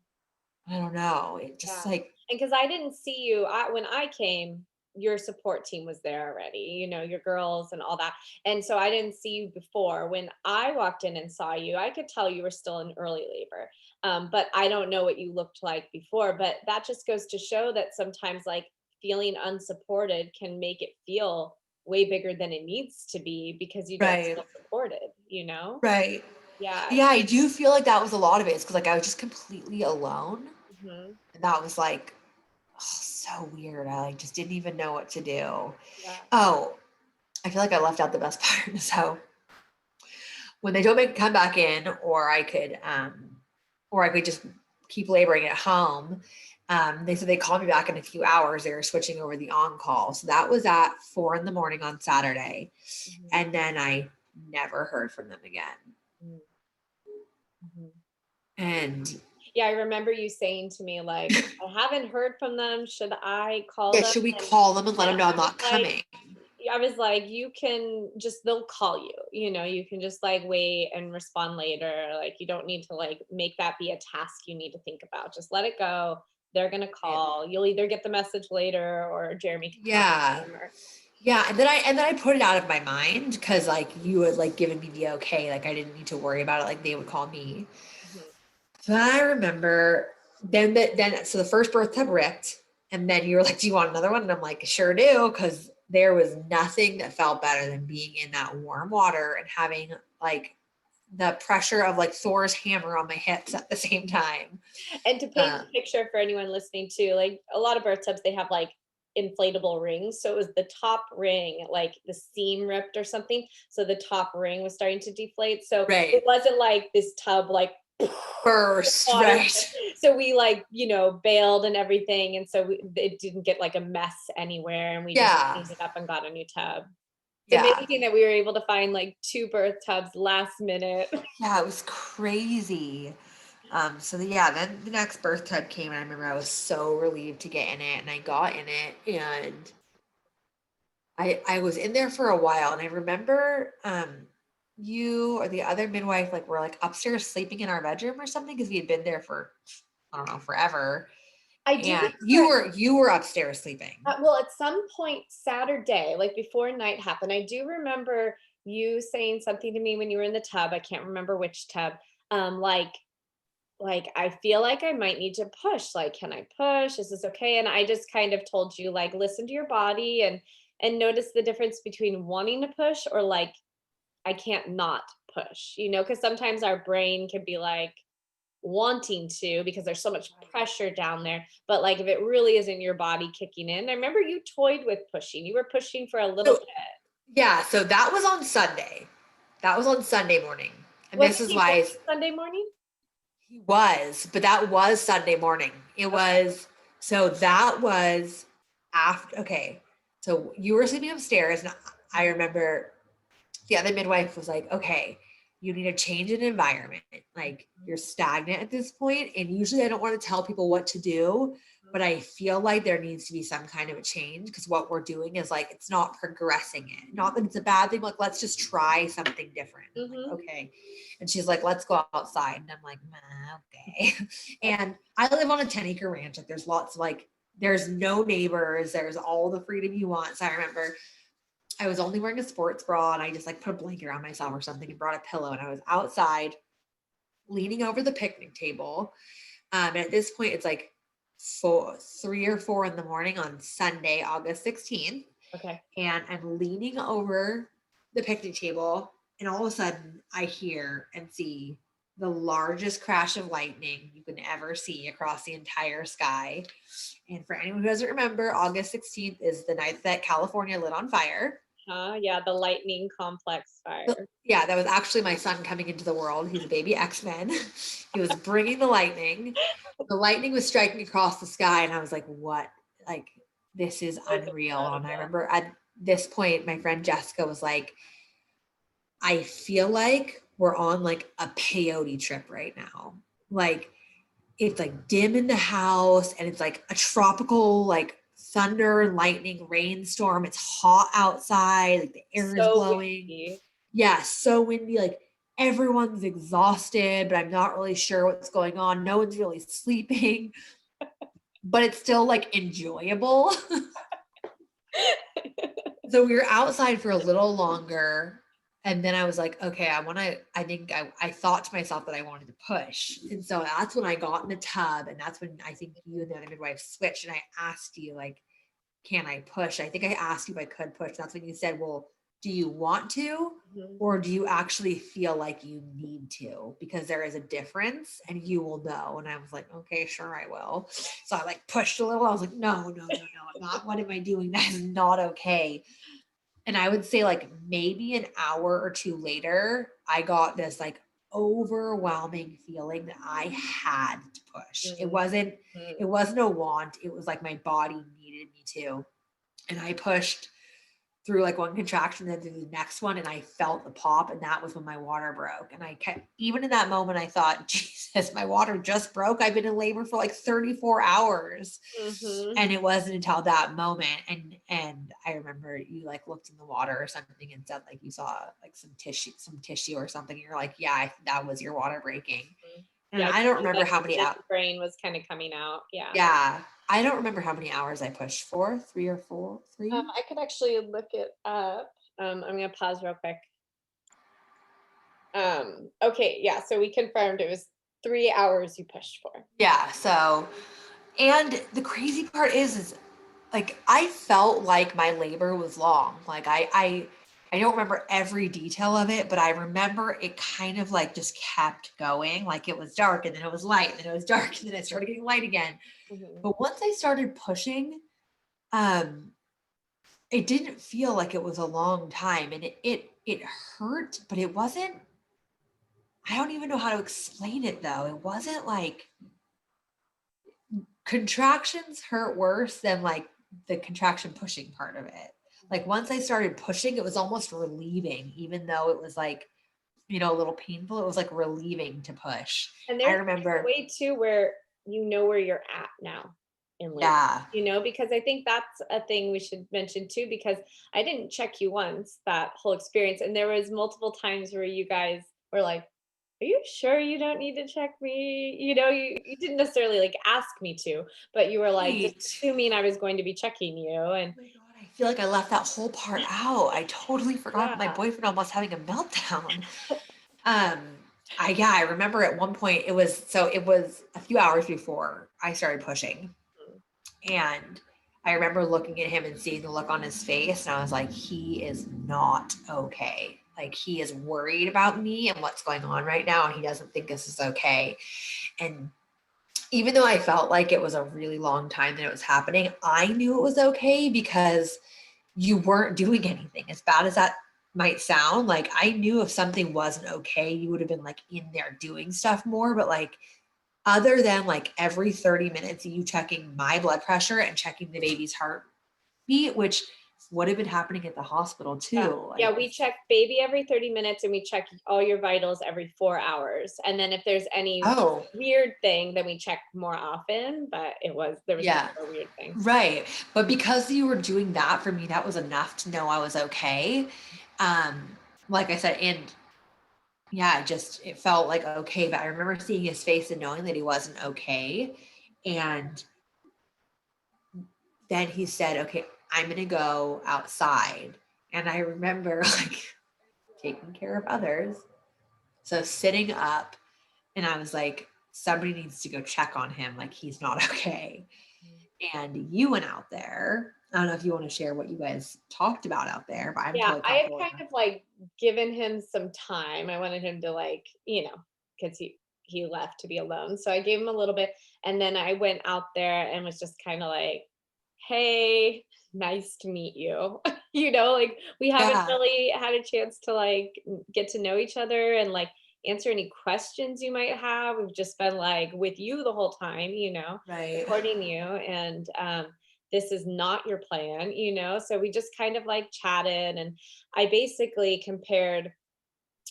I don't know, it Yeah. just like, And because I didn't see you, when I came, your support team was there already, your girls and all that. And so I didn't see you before. When I walked in and saw you, I could tell you were still in early labor. But I don't know what you looked like before. But that just goes to show that sometimes, like, feeling unsupported can make it feel way bigger than it needs to be because you don't right, feel supported, you know? right. Yeah. Yeah, I do feel like that was a lot of it. It's because like I was just completely alone. Hmm. And that was like, oh, so weird. I like just didn't even know what to do. Yeah. Oh, I feel like I left out the best part. So when they told me to come back in, or I could just keep laboring at home. They said they called me back in a few hours. They were switching over the on call. So that was at 4 in the morning on Saturday. Hmm. And then I never heard from them again. Hmm. And Yeah, I remember you saying to me, like, I haven't heard from them. Should I call yeah, them? should we And call them and let them know I I'm was not like, coming? you can just, they'll call you, you can just like wait and respond later. Like, you don't need to like make that be a task you need to think about. Just let it go. They're going to call. You'll either get the message later or Jeremy can talk Yeah. to them or, Yeah. And then I put it out of my mind because like you had like given me the okay. Like I didn't need to worry about it. Like they would call me. Mhm. So I remember so the first birth tub ripped, and then you were like, "Do you want another one?" And I'm like, "Sure do," because there was nothing that felt better than being in that warm water and having like the pressure of like Thor's hammer on my hips at the same time. And to paint Uh, the picture for anyone listening too, like a lot of birth tubs, they have like inflatable rings. So it was the top ring, like the seam ripped or something. So the top ring was starting to deflate. So right, it wasn't like this tub like first, water. right, So we like, bailed and everything. And so it didn't get like a mess anywhere. And we just yeah, cleaned it up and got a new tub. It's yeah, amazing that we were able to find like 2 birth tubs last minute. yeah. It was crazy. Yeah, then the next birth tub came, and I remember I was so relieved to get in it, and I got in it, and I was in there for a while, and I remember you or the other midwife like were like upstairs sleeping in our bedroom or something because we had been there for I don't know forever, I do and you remember. were you were upstairs sleeping. Well, at some point Saturday, like before night happened, I do remember you saying something to me when you were in the tub. I can't remember which tub. Like I feel like I might need to push. Like, can I push? Is this okay? And I just kind of told you, like, listen to your body and notice the difference between wanting to push or like I can't not push, because sometimes our brain can be like, wanting to because there's so much pressure down there. But like if it really isn't your body kicking in, I remember you toyed with pushing. You were pushing for a little So, bit. yeah, so that was on Sunday. That was on Sunday morning. And this Wasn't is he born why Sunday morning? he was, but that was Sunday morning. It Okay. was, so that was after, okay. So you were sleeping upstairs, and I remember the other midwife was like, okay, you need to change an environment. Like you're stagnant at this point. And usually I don't want to tell people what to do, but I feel like there needs to be some kind of a change because what we're doing is like, it's not progressing it. Not that it's a bad thing. Like, let's just try something different. I'm like, okay. And she's like, let's go outside. And I'm like, okay. And I live on a 10-acre ranch. Like there's lots of like, there's no neighbors. There's all the freedom you want. So I remember I was only wearing a sports bra and I just like put a blanket around myself or something and brought a pillow. And I was outside leaning over the picnic table. And at this point, it's like 3 or 4 in the morning on Sunday, August 16th. Okay. And I'm leaning over the picnic table. And all of a sudden, I hear and see the largest crash of lightning you can ever see across the entire sky. And for anyone who doesn't remember, August 16th is the night that California lit on fire. Yeah, the lightning complex fire. Yeah, that was actually my son coming into the world. He's a baby X-Men. He was bringing the lightning. The lightning was striking across the sky, and I was like, what? Like, this is unreal. And I remember at this point, my friend Jessica was like, I feel like we're on like a peyote trip right now. Like, it's like dim in the house, and it's like a tropical, like thunder and lightning rainstorm. It's hot outside, like the air is blowing. Windy. Yeah, so windy. Like everyone's exhausted, but I'm not really sure what's going on. No one's really sleeping, but it's still like enjoyable. So we were outside for a little longer. And then I was like, okay, I thought to myself that I wanted to push. And so that's when I got in the tub. And that's when I think you and the other midwife switched. And I asked you, like, can I push? I think I asked you if I could push. That's when you said, well, do you want to? Or do you actually feel like you need to? Because there is a difference and you will know. And I was like, okay, sure, I will. So I like pushed a little. I was like, no, not what am I doing? That is not okay. And I would say like maybe an hour or two later, I got this like overwhelming feeling that I had to push. It wasn't a want. It was like my body needed me to. And I pushed through like one contraction, then through the next one, and I felt the pop, and that was when my water broke. And I kept, even in that moment, I thought, Jesus, my water just broke. I've been in labor for like 34 hours. And it wasn't until that moment. And I remember you like looked in the water or something and said like you saw like some tissue or something. And you're like, yeah, that was your water breaking. And Yeah, I don't remember how many hours. Brain was kind of coming out. Yeah. Yeah. I don't remember how many hours I pushed for. 3 or 4. 3. I could actually look it up. I'm gonna pause real quick. Okay, yeah. So we confirmed it was 3 hours you pushed for. Yeah. So, and the crazy part is like I felt like my labor was long. Like I don't remember every detail of it, but I remember it kind of like just kept going. Like it was dark and then it was light, and then it was dark and then it started getting light again. But once I started pushing, it didn't feel like it was a long time, and it hurt, but it wasn't. I don't even know how to explain it though. It wasn't like contractions hurt worse than like the contraction pushing part of it. Like once I started pushing, it was almost relieving, even though it was like, a little painful. It was like relieving to push. And I there's remember a way too where you know where you're at now in labor. Yeah. Because I think that's a thing we should mention too, because I didn't check you once that whole experience. And there was multiple times where you guys were like, are you sure you don't need to check me? You didn't necessarily like ask me to, but you were like just assuming I was going to be checking you. And oh my God, I feel like I left that whole part out. I totally forgot my boyfriend almost having a meltdown. I remember at one point it was a few hours before I started pushing. And I remember looking at him and seeing the look on his face, and I was like, he is not okay. like he is worried about me and what's going on right now. And he doesn't think this is okay. And even though I felt like it was a really long time that it was happening, I knew it was okay because you weren't doing anything. As bad as that might sound, like I knew if something wasn't okay, you would have been like in there doing stuff more. But like, other than like every 30 minutes, you checking my blood pressure and checking the baby's heartbeat, which would have been happening at the hospital Yeah. too. Yeah, Like, we check baby every 30 minutes and we check all your vitals every 4 hours. And then if there's any oh, weird thing, then we check more often. But there was yeah, never a weird thing. right. But because you were doing that for me, that was enough to know I was okay. Like I said, and yeah, it felt like okay. But I remember seeing his face and knowing that he wasn't okay. And then he said, okay, I'm going to go outside. And I remember like taking care of others. So sitting up, and I was like, somebody needs to go check on him. Like he's not okay. And you went out there. I don't know if you want to share what you guys talked about out there, but I'm Yeah, totally I had comfortable with kind of like given him some time. I wanted him to like, because he left to be alone. So I gave him a little bit, and then I went out there and was just kind of like, "Hey, nice to meet you." Like we haven't Yeah, really had a chance to like get to know each other and like answer any questions you might have. We've just been like with you the whole time, right. supporting you, and this is not your plan, so we just kind of like chatted, and I basically compared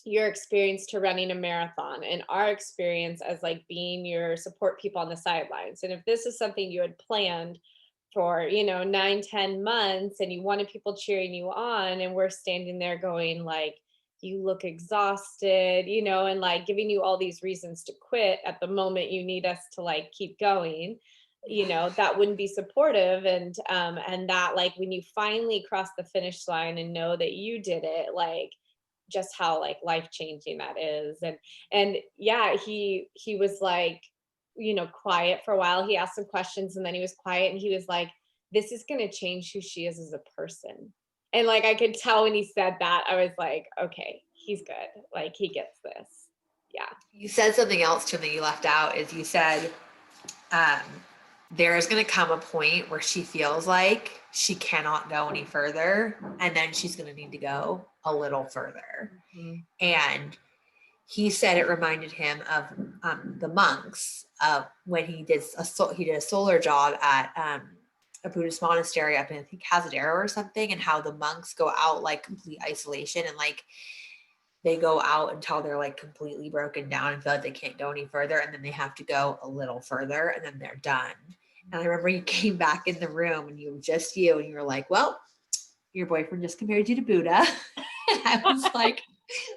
your experience to running a marathon and our experience as like being your support people on the sidelines. And if this is something you had planned for 9-10 months and you wanted people cheering you on, and we're standing there going like, you look exhausted, and like giving you all these reasons to quit at the moment you need us to like keep going, that wouldn't be supportive. And that like when you finally cross the finish line and know that you did it, like just how like life changing that is. And yeah, he was like, quiet for a while. He asked some questions and then he was quiet, and he was like, this is going to change who she is as a person. And like I could tell when he said that, I was like, okay, he's good, like he gets this. Yeah. You said something else to me you left out is you said, um, there is going to come a point where she feels like she cannot go any further. And then she's going to need to go a little further. Mhm. And he said it reminded him of the monks when he did a solar job at a Buddhist monastery up in I think Cazadero or something, and how the monks go out like complete isolation and like they go out until they're like completely broken down and feel like they can't go any further, and then they have to go a little further and then they're done. And I remember you came back in the room and you were just you and you were like, well, your boyfriend just compared you to Buddha. And I was like,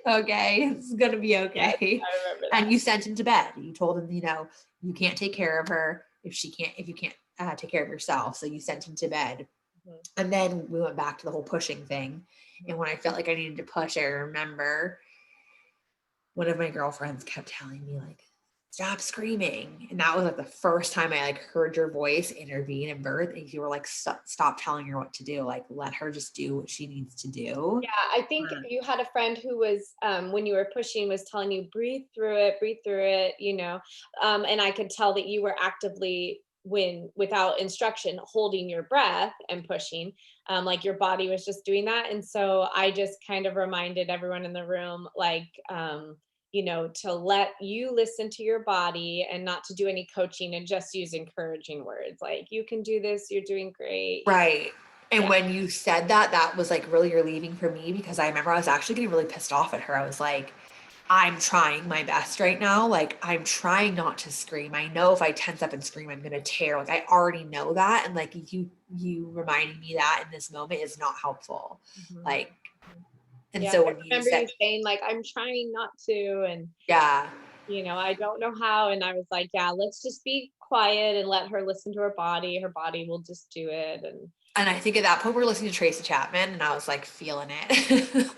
okay, it's gonna be Yes, okay. I remember that. And you sent him to bed. You told him, you can't take care of her if you can't take care of yourself. So you sent him to bed. Mhm. And then we went back to the whole pushing thing. And when I felt like I needed to push, I remember one of my girlfriends kept telling me like, stop screaming. And that was like the first time I like heard your voice intervene in birth. And you were like, stop telling her what to do. Like, let her just do what she needs to do. Yeah, I think you had a friend who was, when you were pushing, was telling you, breathe through it, and I could tell that you were actively, without instruction, holding your breath and pushing, like your body was just doing that. And so I just kind of reminded everyone in the room, like, to let you listen to your body and not to do any coaching and just use encouraging words like, you can do this, you're doing great. Right. And Yeah. when you said that, that was like really relieving for me because I remember I was actually getting really pissed off at her. I was like, I'm trying my best right now. Like, I'm trying not to scream. I know if I tense up and scream, I'm going to tear. Like, I already know that. And like, you reminding me that in this moment is not helpful. Mhm. Like, and Yeah, so I when you remember said, you saying like, I'm trying not to, and yeah, I don't know how. And I was like, yeah, let's just be quiet and let her listen to her body. Her body will just do it. and I think at that point we're listening to Tracy Chapman and I was like feeling it.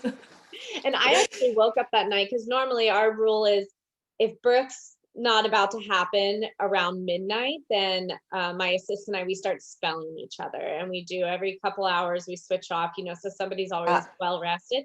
And I actually woke up that night because normally our rule is if birth's not about to happen around midnight, then my assistant and I, we start spelling each other, and we do every couple hours, we switch off, so somebody's always well rested.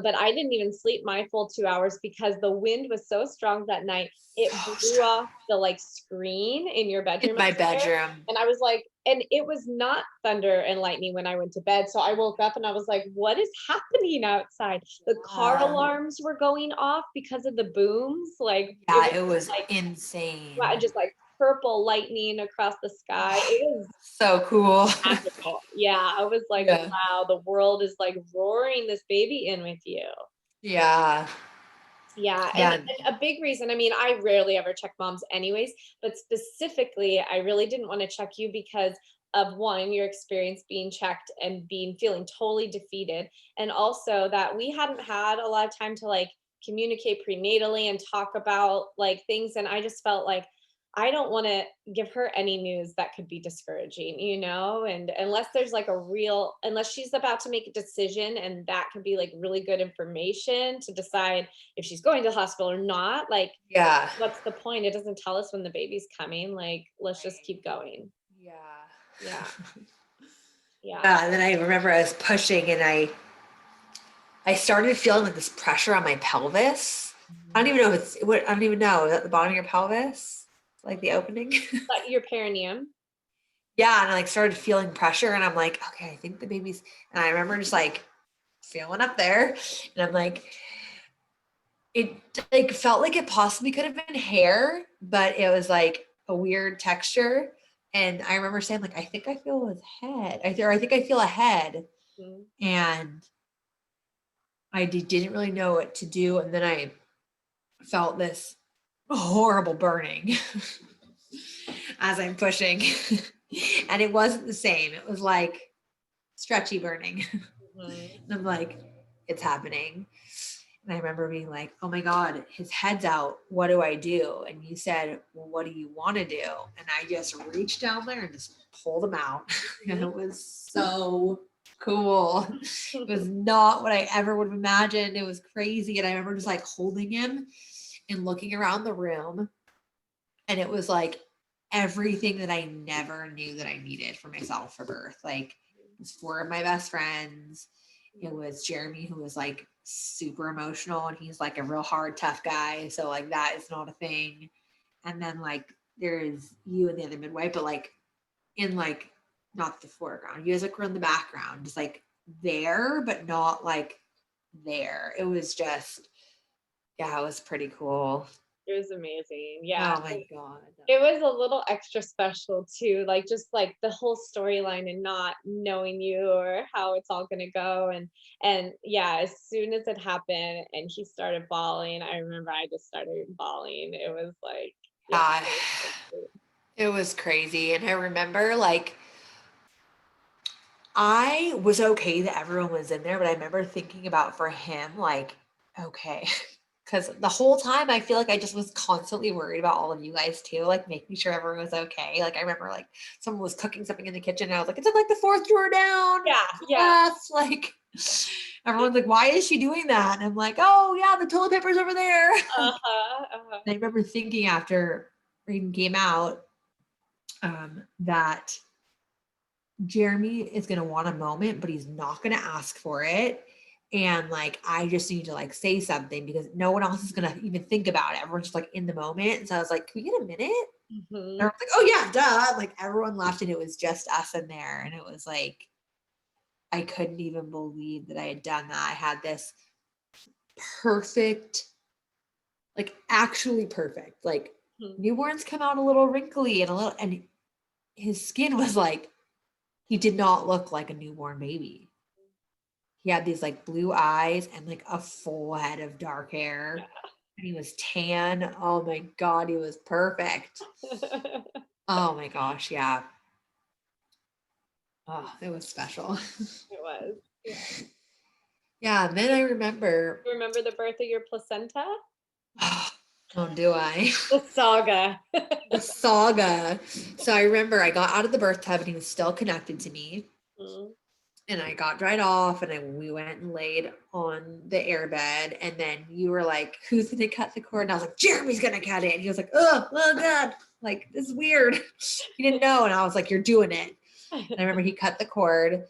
But I didn't even sleep my full 2 hours because the wind was so strong that night. It So blew strong. off the like screen in your In bedroom my upstairs. bedroom. And I was like, and it was not thunder and lightning when I went to bed. So I woke up and I was like, what is happening outside? The car Yeah. alarms were going off because of the booms. Like it Yeah, was it was like insane. just like purple lightning across the sky. Oh, It was so cool. magical. Yeah, I was like, Yeah. wow, the world is like roaring this baby in with you. Yeah. Yeah, Yeah. and a big reason, I mean, I rarely ever check moms anyways, but specifically, I really didn't want to check you because of one, your experience being checked and feeling totally defeated, and also that we hadn't had a lot of time to like communicate prenatally and talk about like things, and I just felt like I don't want to give her any news that could be discouraging, and unless there's like unless she's about to make a decision and that can be like really good information to decide if she's going to the hospital or not, like Yeah. what's the point? It doesn't tell us when the baby's coming. Like, let's just Right. keep going. Yeah. Yeah. Yeah. Yeah. And then I remember I was pushing and I started feeling like this pressure on my pelvis. I don't Mhm. even know if it's what I don't even know. Is that the bottom of your pelvis? Like the opening? But your perineum. Yeah. And I like started feeling pressure and I'm like, okay, I think the baby's and I remember just like feeling up there. And I'm like, it like felt like it possibly could have been hair, but it was like a weird texture. And I remember saying, like, I think I feel his head. I think I feel a head. Mhm. And didn't really know what to do. And then I felt this horrible burning as I'm pushing. And it wasn't the same. It was like stretchy burning. Mhm. And I'm like, it's happening. And I remember being like, oh my God, his head's out. What do I do? And you said, well, what do you want to do? And I just reached down there and just pulled him out. And it was so cool. It was not what I ever would have imagined. It was crazy. And I remember just like holding him and looking around the room. And it was like everything that I never knew that I needed for myself for birth. Like it was 4 of my best friends. It was Jeremy, who was like super emotional and he's like a real hard, tough guy. So like that is not a thing. And then like there's you and the other midwife, but like in like not the foreground. You guys like were in the background, just like there, but not like there. It was just, yeah, it was pretty cool. It was amazing. Yeah. Oh my God. It was a little extra special too, like just like the whole storyline and not knowing you or how it's all gonna go. And yeah, as soon as it happened and he started bawling, I remember I just started bawling. It was like, yeah. Yeah, it was crazy. And I remember like I was okay that everyone was in there, but I remember thinking about for him, like, okay. Because the whole time I feel like I just was constantly worried about all of you guys too, like making sure everyone was okay. Like I remember like someone was cooking something in the kitchen and I was like, it's in like the 4th drawer down. Yeah, yeah. Yes. Like everyone's like, why is she doing that? And I'm like, oh yeah, the toilet paper's over there. Uh-huh. Uh-huh. And I remember thinking after Raiden came out, that Jeremy is going to want a moment, but he's not going to ask for it. And like, I just need to like say something because no one else is going to even think about it. Everyone's just like in the moment. And so I was like, can we get a minute? And Mhm. everyone's like, oh yeah, duh. Like everyone left and it was just us in there. And it was like, I couldn't even believe that I had done that. I had this perfect, like actually perfect, like Mhm. newborns come out a little wrinkly and and his skin was like, he did not look like a newborn baby. He had these like blue eyes and like a full head of dark hair. And he was tan. Oh my God, he was perfect. Oh my gosh, yeah. Oh, it was special. It was. Yeah. Yeah, and then I remember, You remember the birth of your placenta? oh, do I? The saga. The saga. So I remember I got out of the birth tub and he was still connected to me. Mhm. And I got dried off and we went and laid on the airbed. And then you were like, who's going to cut the cord? And I was like, Jeremy's going to cut it. And he was like, oh God, like this is weird. He didn't know. And I was like, you're doing it. And I remember he cut the cord.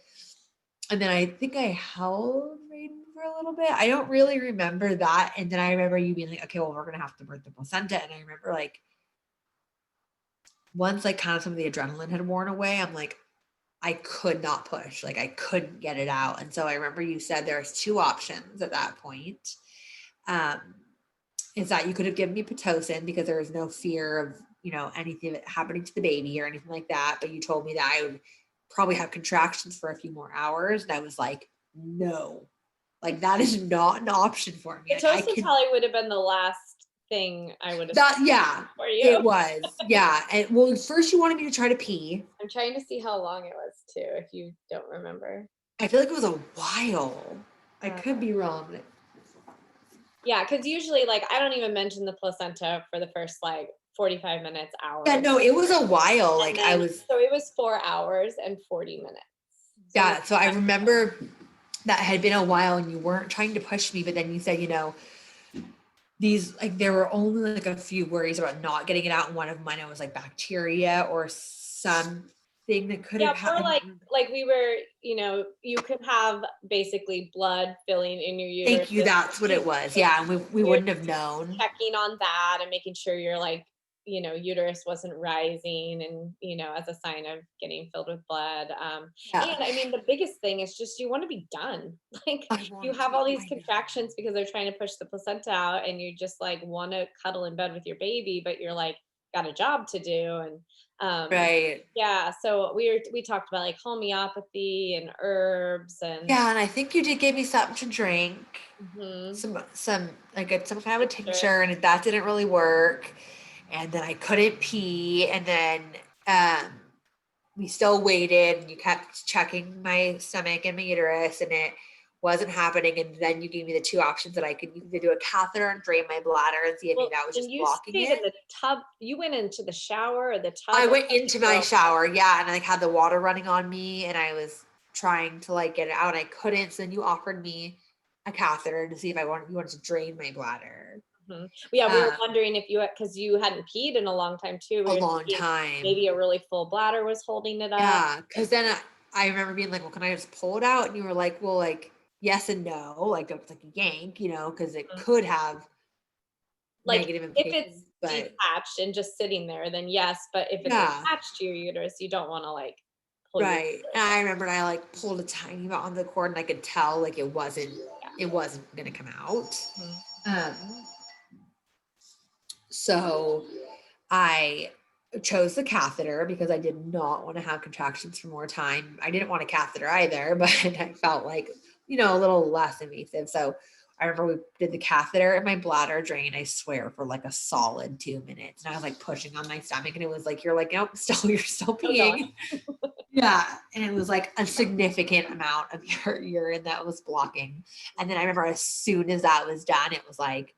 And then I think I held Raiden for a little bit. I don't really remember that. And then I remember you being like, okay, well, we're going to have to birth the placenta. And I remember like once like kind of some of the adrenaline had worn away, I'm like, I could not push, like I couldn't get it out. And so I remember you said there's two options at that point. Um, is that you could have given me Pitocin because there was no fear of, you know, anything happening to the baby or anything like that. But you told me that I would probably have contractions for a few more hours. And I was like, no, like that is not an option for me. Like, I Pitocin can, probably would have been the last thing I would have that, yeah, for you. it was. Yeah. And well, first you wanted me to try to pee. I'm trying to see how long it was too, if you don't remember. I feel like it was a while. I could be wrong. Yeah, because usually like I don't even mention the placenta for the first like 45 minutes, hour. Yeah, no, it was a while. Like I was. So it was 4 hours and 40 minutes. So yeah. So I remember that had been a while and you weren't trying to push me, but then you said, you know, these, like, there were only like a few worries about not getting it out. And one of mine, was like bacteria or something that could have happened. Like we were, you know, you could have basically blood filling in your uterus. Thank you. That's what it was. Yeah. And we wouldn't have known. Checking on that and making sure your like, you know, uterus wasn't rising and, you know, as a sign of getting filled with blood. And I mean, the biggest thing is just you want to be done. Like you have all these contractions because they're trying to push the placenta out and you just like want to cuddle in bed with your baby, but you're like, got a job to do. And right. Yeah. So we talked about like homeopathy and herbs and yeah, and I think you did give me something to drink. mm-hmm. some like some kind of a tincture, and that didn't really work. And then I couldn't pee, and then we still waited, and you kept checking my stomach and my uterus, and it wasn't happening. And then you gave me the two options that I could either do a catheter and drain my bladder and see if maybe that was just blocking it. In the tub, you went into the shower or the tub? I went into my shower, yeah, and I had the water running on me, and I was trying to like get it out, and I couldn't. So then you offered me a catheter to see if you wanted to drain my bladder. Mm-hmm. Yeah, we were wondering if you, because you hadn't peed in a long time too. A long time. Maybe a really full bladder was holding it up. Yeah, because then I remember being like, well, can I just pull it out? And you were like, well, like, yes and no. Like, it's like a yank, you know, because it could have like negative implications. If it's detached and just sitting there, then yes. But if it's attached to your uterus, you don't want to like pull right. And I remember I like pulled a tiny bit on the cord and I could tell like it wasn't gonna come out. Mm-hmm. So I chose the catheter because I did not want to have contractions for more time. I didn't want a catheter either, but I felt like, you know, a little less invasive. So I remember we did the catheter and my bladder drained, I swear, for like a solid 2 minutes. And I was like pushing on my stomach and it was like, you're like, nope, you're still peeing. Yeah. And it was like a significant amount of your urine that was blocking. And then I remember as soon as that was done, it was like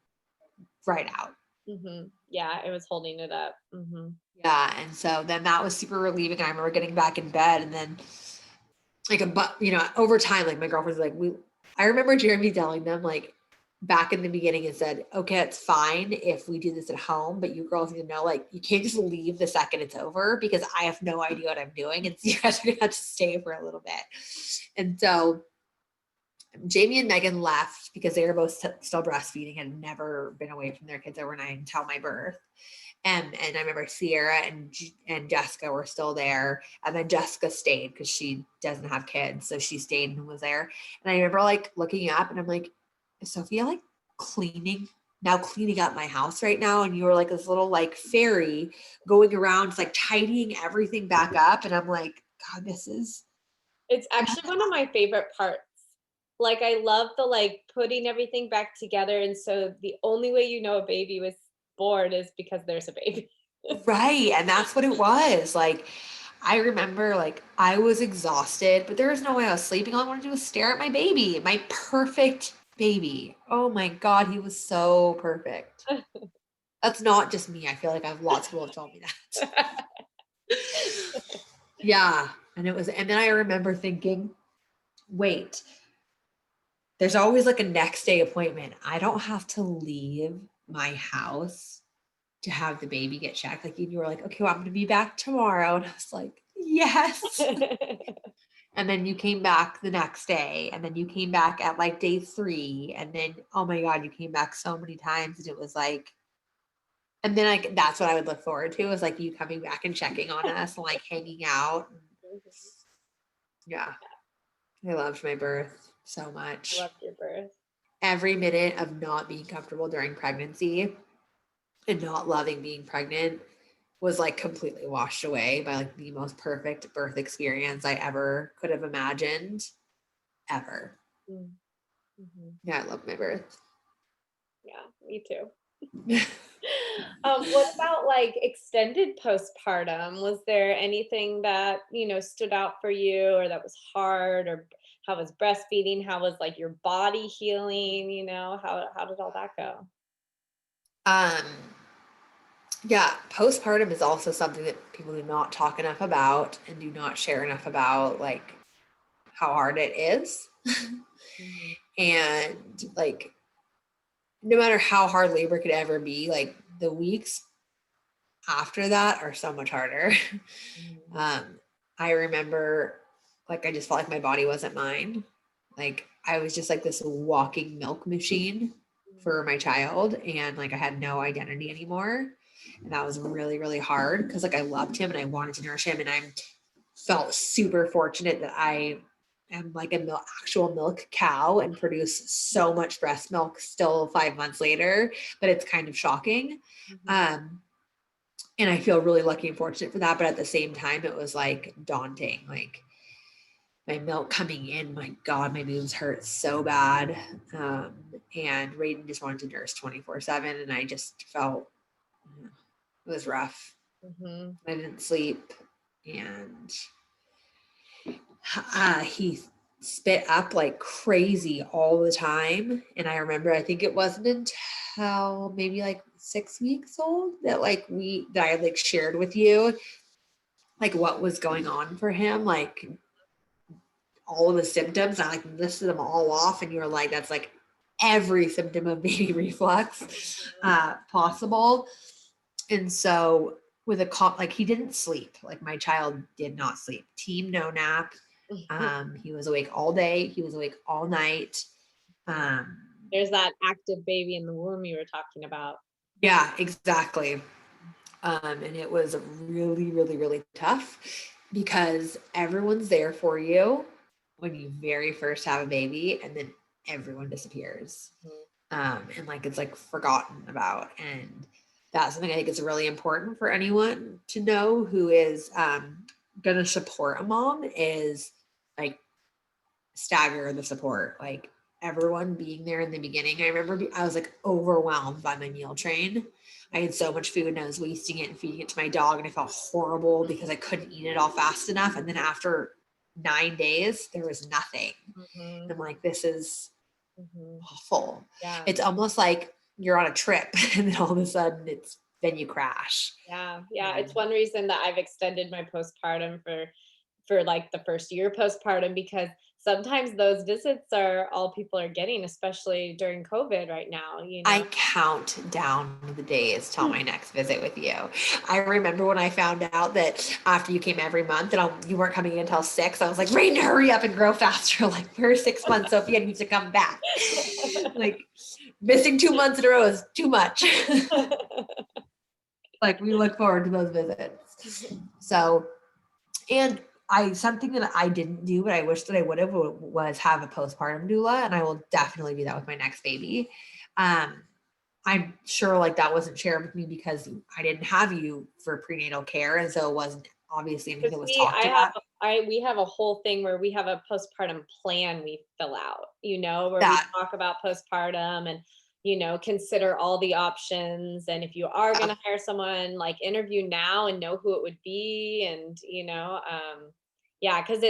right out. Mm-hmm. Yeah, it was holding it up. Mm-hmm. Yeah, and so then that was super relieving. I remember getting back in bed, and then like you know, over time, like my girlfriend's like, I remember Jeremy telling them like back in the beginning and said, okay, it's fine if we do this at home, but you girls need to know, like, you can't just leave the second it's over because I have no idea what I'm doing, and so you guys are gonna have to stay for a little bit. And so Jamie and Megan left because they were both still breastfeeding, had never been away from their kids overnight until my birth. And I remember Sierra and Jessica were still there. And then Jessica stayed because she doesn't have kids. So she stayed and was there. And I remember like looking up and I'm like, is Sophia like cleaning up my house right now? And you were like this little like fairy going around, like tidying everything back up. And I'm like, God, it's actually one of my favorite parts. Like, I love the like putting everything back together. And so the only way you know a baby was born is because there's a baby. Right. And that's what it was. Like, I remember like I was exhausted, but there was no way I was sleeping. All I wanted to do was stare at my baby, my perfect baby. Oh my God, he was so perfect. That's not just me. I feel like I have lots of people have told me that. Yeah. And then I remember thinking, wait, there's always like a next day appointment. I don't have to leave my house to have the baby get checked. Like you were like, okay, well, I'm going to be back tomorrow. And I was like, yes. And And then you came back the next day, and then you came back at like day 3. And then, oh my God, you came back so many times. And it was like, and then like, that's what I would look forward to, is like you coming back and checking on us and like hanging out. Yeah. I loved my birth so I much. loved your birth. Every minute of not being comfortable during pregnancy and not loving being pregnant was like completely washed away by like the most perfect birth experience I ever could have imagined, ever. Mm-hmm. Yeah, I love my birth. Yeah, me too. What about like extended postpartum? Was there anything that, stood out for you or that was hard, or how was breastfeeding? How was like your body healing? How did all that go? Um, yeah, postpartum is also something that people do not talk enough about and do not share enough about, like how hard it is. Mhm. And like, no matter how hard labor could ever be, like the weeks after that are so much harder. Mhm. um, I remember like I just felt like my body wasn't mine. Like I was just like this walking milk machine for my child, and like I had no identity anymore. And that was really, really hard because like I loved him and I wanted to nourish him, and I felt super fortunate that I am like a actual milk cow and produce so much breast milk still 5 months later, but it's kind of shocking. Mhm. Um, and I feel really lucky and fortunate for that. But at the same time, it was like daunting. Like my milk coming in, my God, my boobs hurt so bad. Um, and Raiden just wanted to nurse 24/7. And I just felt it was rough. Mhm. I didn't sleep. And he spit up like crazy all the time. And I remember, I think it wasn't until maybe like 6 weeks old that that I like shared with you like what was going on for him, like all of the symptoms. I like listed them all off, and you were like, that's like every symptom of baby reflux possible. And so with like he didn't sleep. Like my child did not sleep. Team no nap. He was awake all day. He was awake all night. Um, There's that active baby in the womb you were talking about. yeah, exactly. And it was really, really, really tough because everyone's there for you when you very first have a baby, and then everyone disappears. And like it's like forgotten about. And that's something I think is really important for anyone to know who is gonna support a mom, is like stagger the support. Like everyone being there in the beginning. I remember I was like overwhelmed by my meal train. I had so much food and I was wasting it and feeding it to my dog, and I felt horrible because I couldn't eat it all fast enough. And then after 9 days, there was nothing. Mhm. I'm like, this is Mhm. awful. Yeah. It's almost like you're on a trip and then all of a sudden then you crash. Yeah. Yeah. And It's one reason that I've extended my postpartum for like the first year postpartum, because sometimes those visits are all people are getting, especially during COVID right now. I count down the days till my next visit with you. I remember when I found out that after you came every month and you weren't coming in until 6, I was like, Rain, hurry up and grow faster. Like, for 6 months, Sophia needs to come back. Like, missing 2 months in a row is too much. Like, we look forward to those visits. So, and something that I didn't do, but I wish that I would have, was have a postpartum doula, and I will definitely do that with my next baby. I'm sure like that wasn't shared with me because I didn't have you for prenatal care, and so it wasn't obviously anything that Because was we talked I have about. I we have a whole thing where we have a postpartum plan we fill out, where we That talk about postpartum and, consider all the options. And if you are uh, gonna hire someone, like interview now and know who it would be. And, yeah, because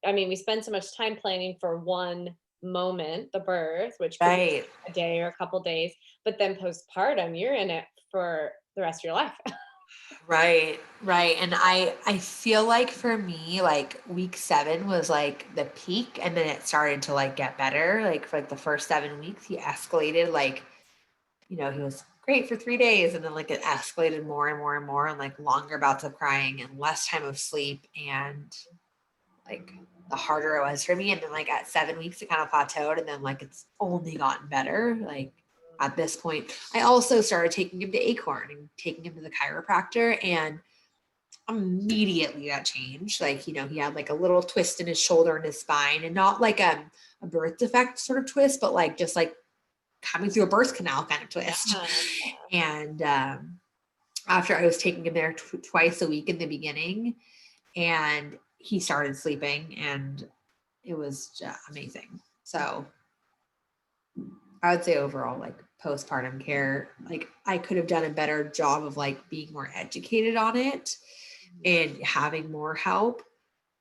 we spend so much time planning for one moment, the birth, which could be right. a day or a couple days, but then postpartum, you're in it for the rest of your life. Right, right. And I feel like for me, like week 7 was like the peak, and then it started to like get better. Like for like the first 7 weeks, he escalated. Like, he was great for 3 days, and then like it escalated more and more and more, and like longer bouts of crying and less time of sleep. And like the harder it was for me. And then like at 7 weeks, it kind of plateaued, and then like it's only gotten better. Like at this point, I also started taking him to Acorn and taking him to the chiropractor, and immediately that changed. Like, you know, he had like a little twist in his shoulder and his spine, and not like a birth defect sort of twist, but like just like coming through a birth canal kind of twist. And after I was taking him there twice a week in the beginning, and he started sleeping, and it was just amazing. So I would say overall, like postpartum care, like I could have done a better job of like being more educated on it and having more help.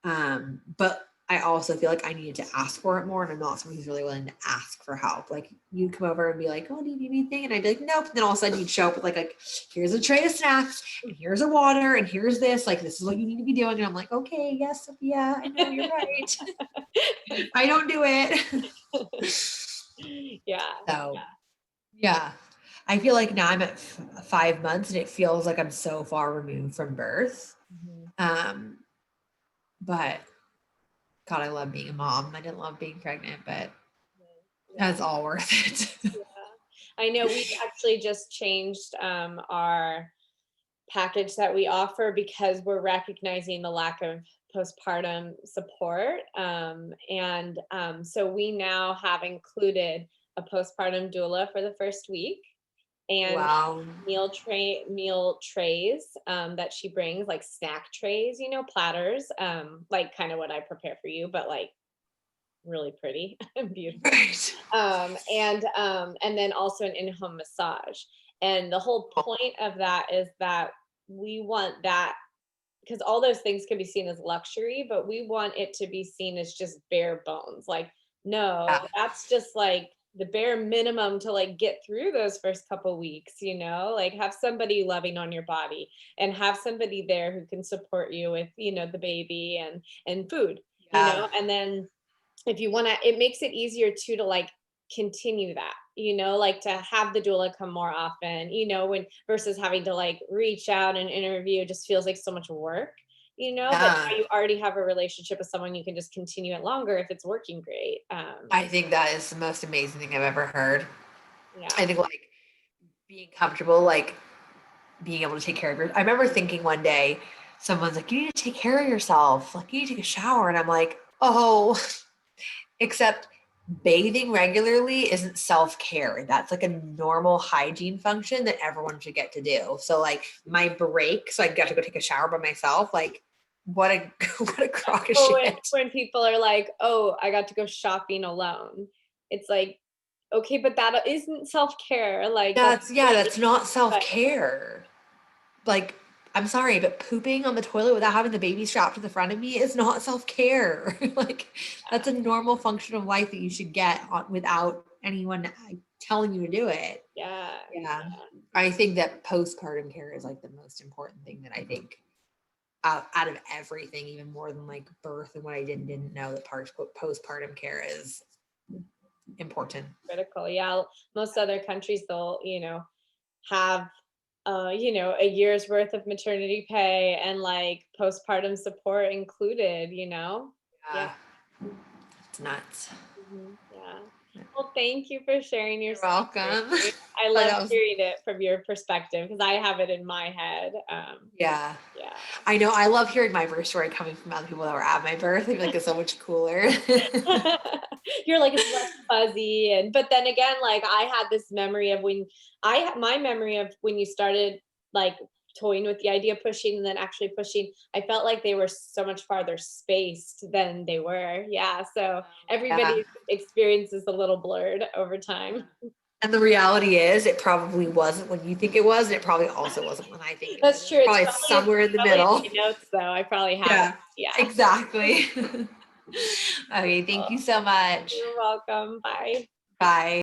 But I also feel like I needed to ask for it more, and I'm not someone who's really willing to ask for help. Like you'd come over and be like, "Oh, do you need anything?" And I'd be like, "Nope." And then all of a sudden you'd show up with like, "Here's a tray of snacks, and here's a water, and here's this. Like this is what you need to be doing." And I'm like, "Okay, yes, Sophia, I know you're right. I don't do it." Yeah. So yeah, I feel like now I'm at 5 months, and it feels like I'm so far removed from birth. But God, I love being a mom. I didn't love being pregnant, but that's all worth it. Yeah. I know we've actually just changed our package that we offer because we're recognizing the lack of postpartum support. So we now have included a postpartum doula for the first week, and Wow. meal trays that she brings, like snack trays, you know, platters, like kind of what I prepare for you, but like really pretty and beautiful. Right. And then also an in-home massage. And the whole point of that is that we want that, because all those things can be seen as luxury, but we want it to be seen as just bare bones. Like, no, Yeah. that's just like the bare minimum to like get through those first couple weeks, you know, like have somebody loving on your body and have somebody there who can support you with, you know, the baby and food, you know, and then if you want to, it makes it easier too to like continue that, you know, like to have the doula come more often, you know, when versus having to like reach out and interview just feels like so much work, you know, but now you already have a relationship with someone, you can just continue it longer if it's working great. I think that is the most amazing thing I've ever heard. Yeah. I think like being comfortable, like being able to take care of I remember thinking one day, someone's like, "You need to take care of yourself. Like you need to take a shower." And I'm like, "Oh, except bathing regularly isn't self-care. That's like a normal hygiene function that everyone should get to do." So like my break, so I got to go take a shower by myself, like what a what a crock of shit. When people are like, "Oh, I got to go shopping alone," it's like, okay, but that isn't self-care. Like That's not self-care. Like, I'm sorry, but pooping on the toilet without having the baby strapped to the front of me is not self-care. Like, that's a normal function of life that you should get on without anyone telling you to do it. Yeah. I think that postpartum care is like the most important thing that I think out of everything, even more than like birth and what I didn't know, that postpartum care is important. Critical. Yeah. Most other countries, they'll, you know, have you know, a year's worth of maternity pay and like postpartum support included, you know? Yeah. It's nuts. Yeah. Well, thank you for sharing your You're welcome. story. I love hearing it from your perspective because I have it in my head. Yeah. Yeah. I know. I love hearing my birth story coming from other people that were at my birth. I feel like it's so much cooler. You're like, it's less fuzzy. But then again, like I had this memory of when my memory of when you started like toying with the idea of pushing and then actually pushing, I felt like they were so much farther spaced than they were. Yeah. So everybody's experience is a little blurred over time. And the reality is it probably wasn't when you think it was, and it probably also wasn't when I think it That's was. true. It's Probably somewhere in the middle. In my notes though. I probably have it. Yeah. Exactly. Okay, thank you so much. You're welcome. Bye. Bye.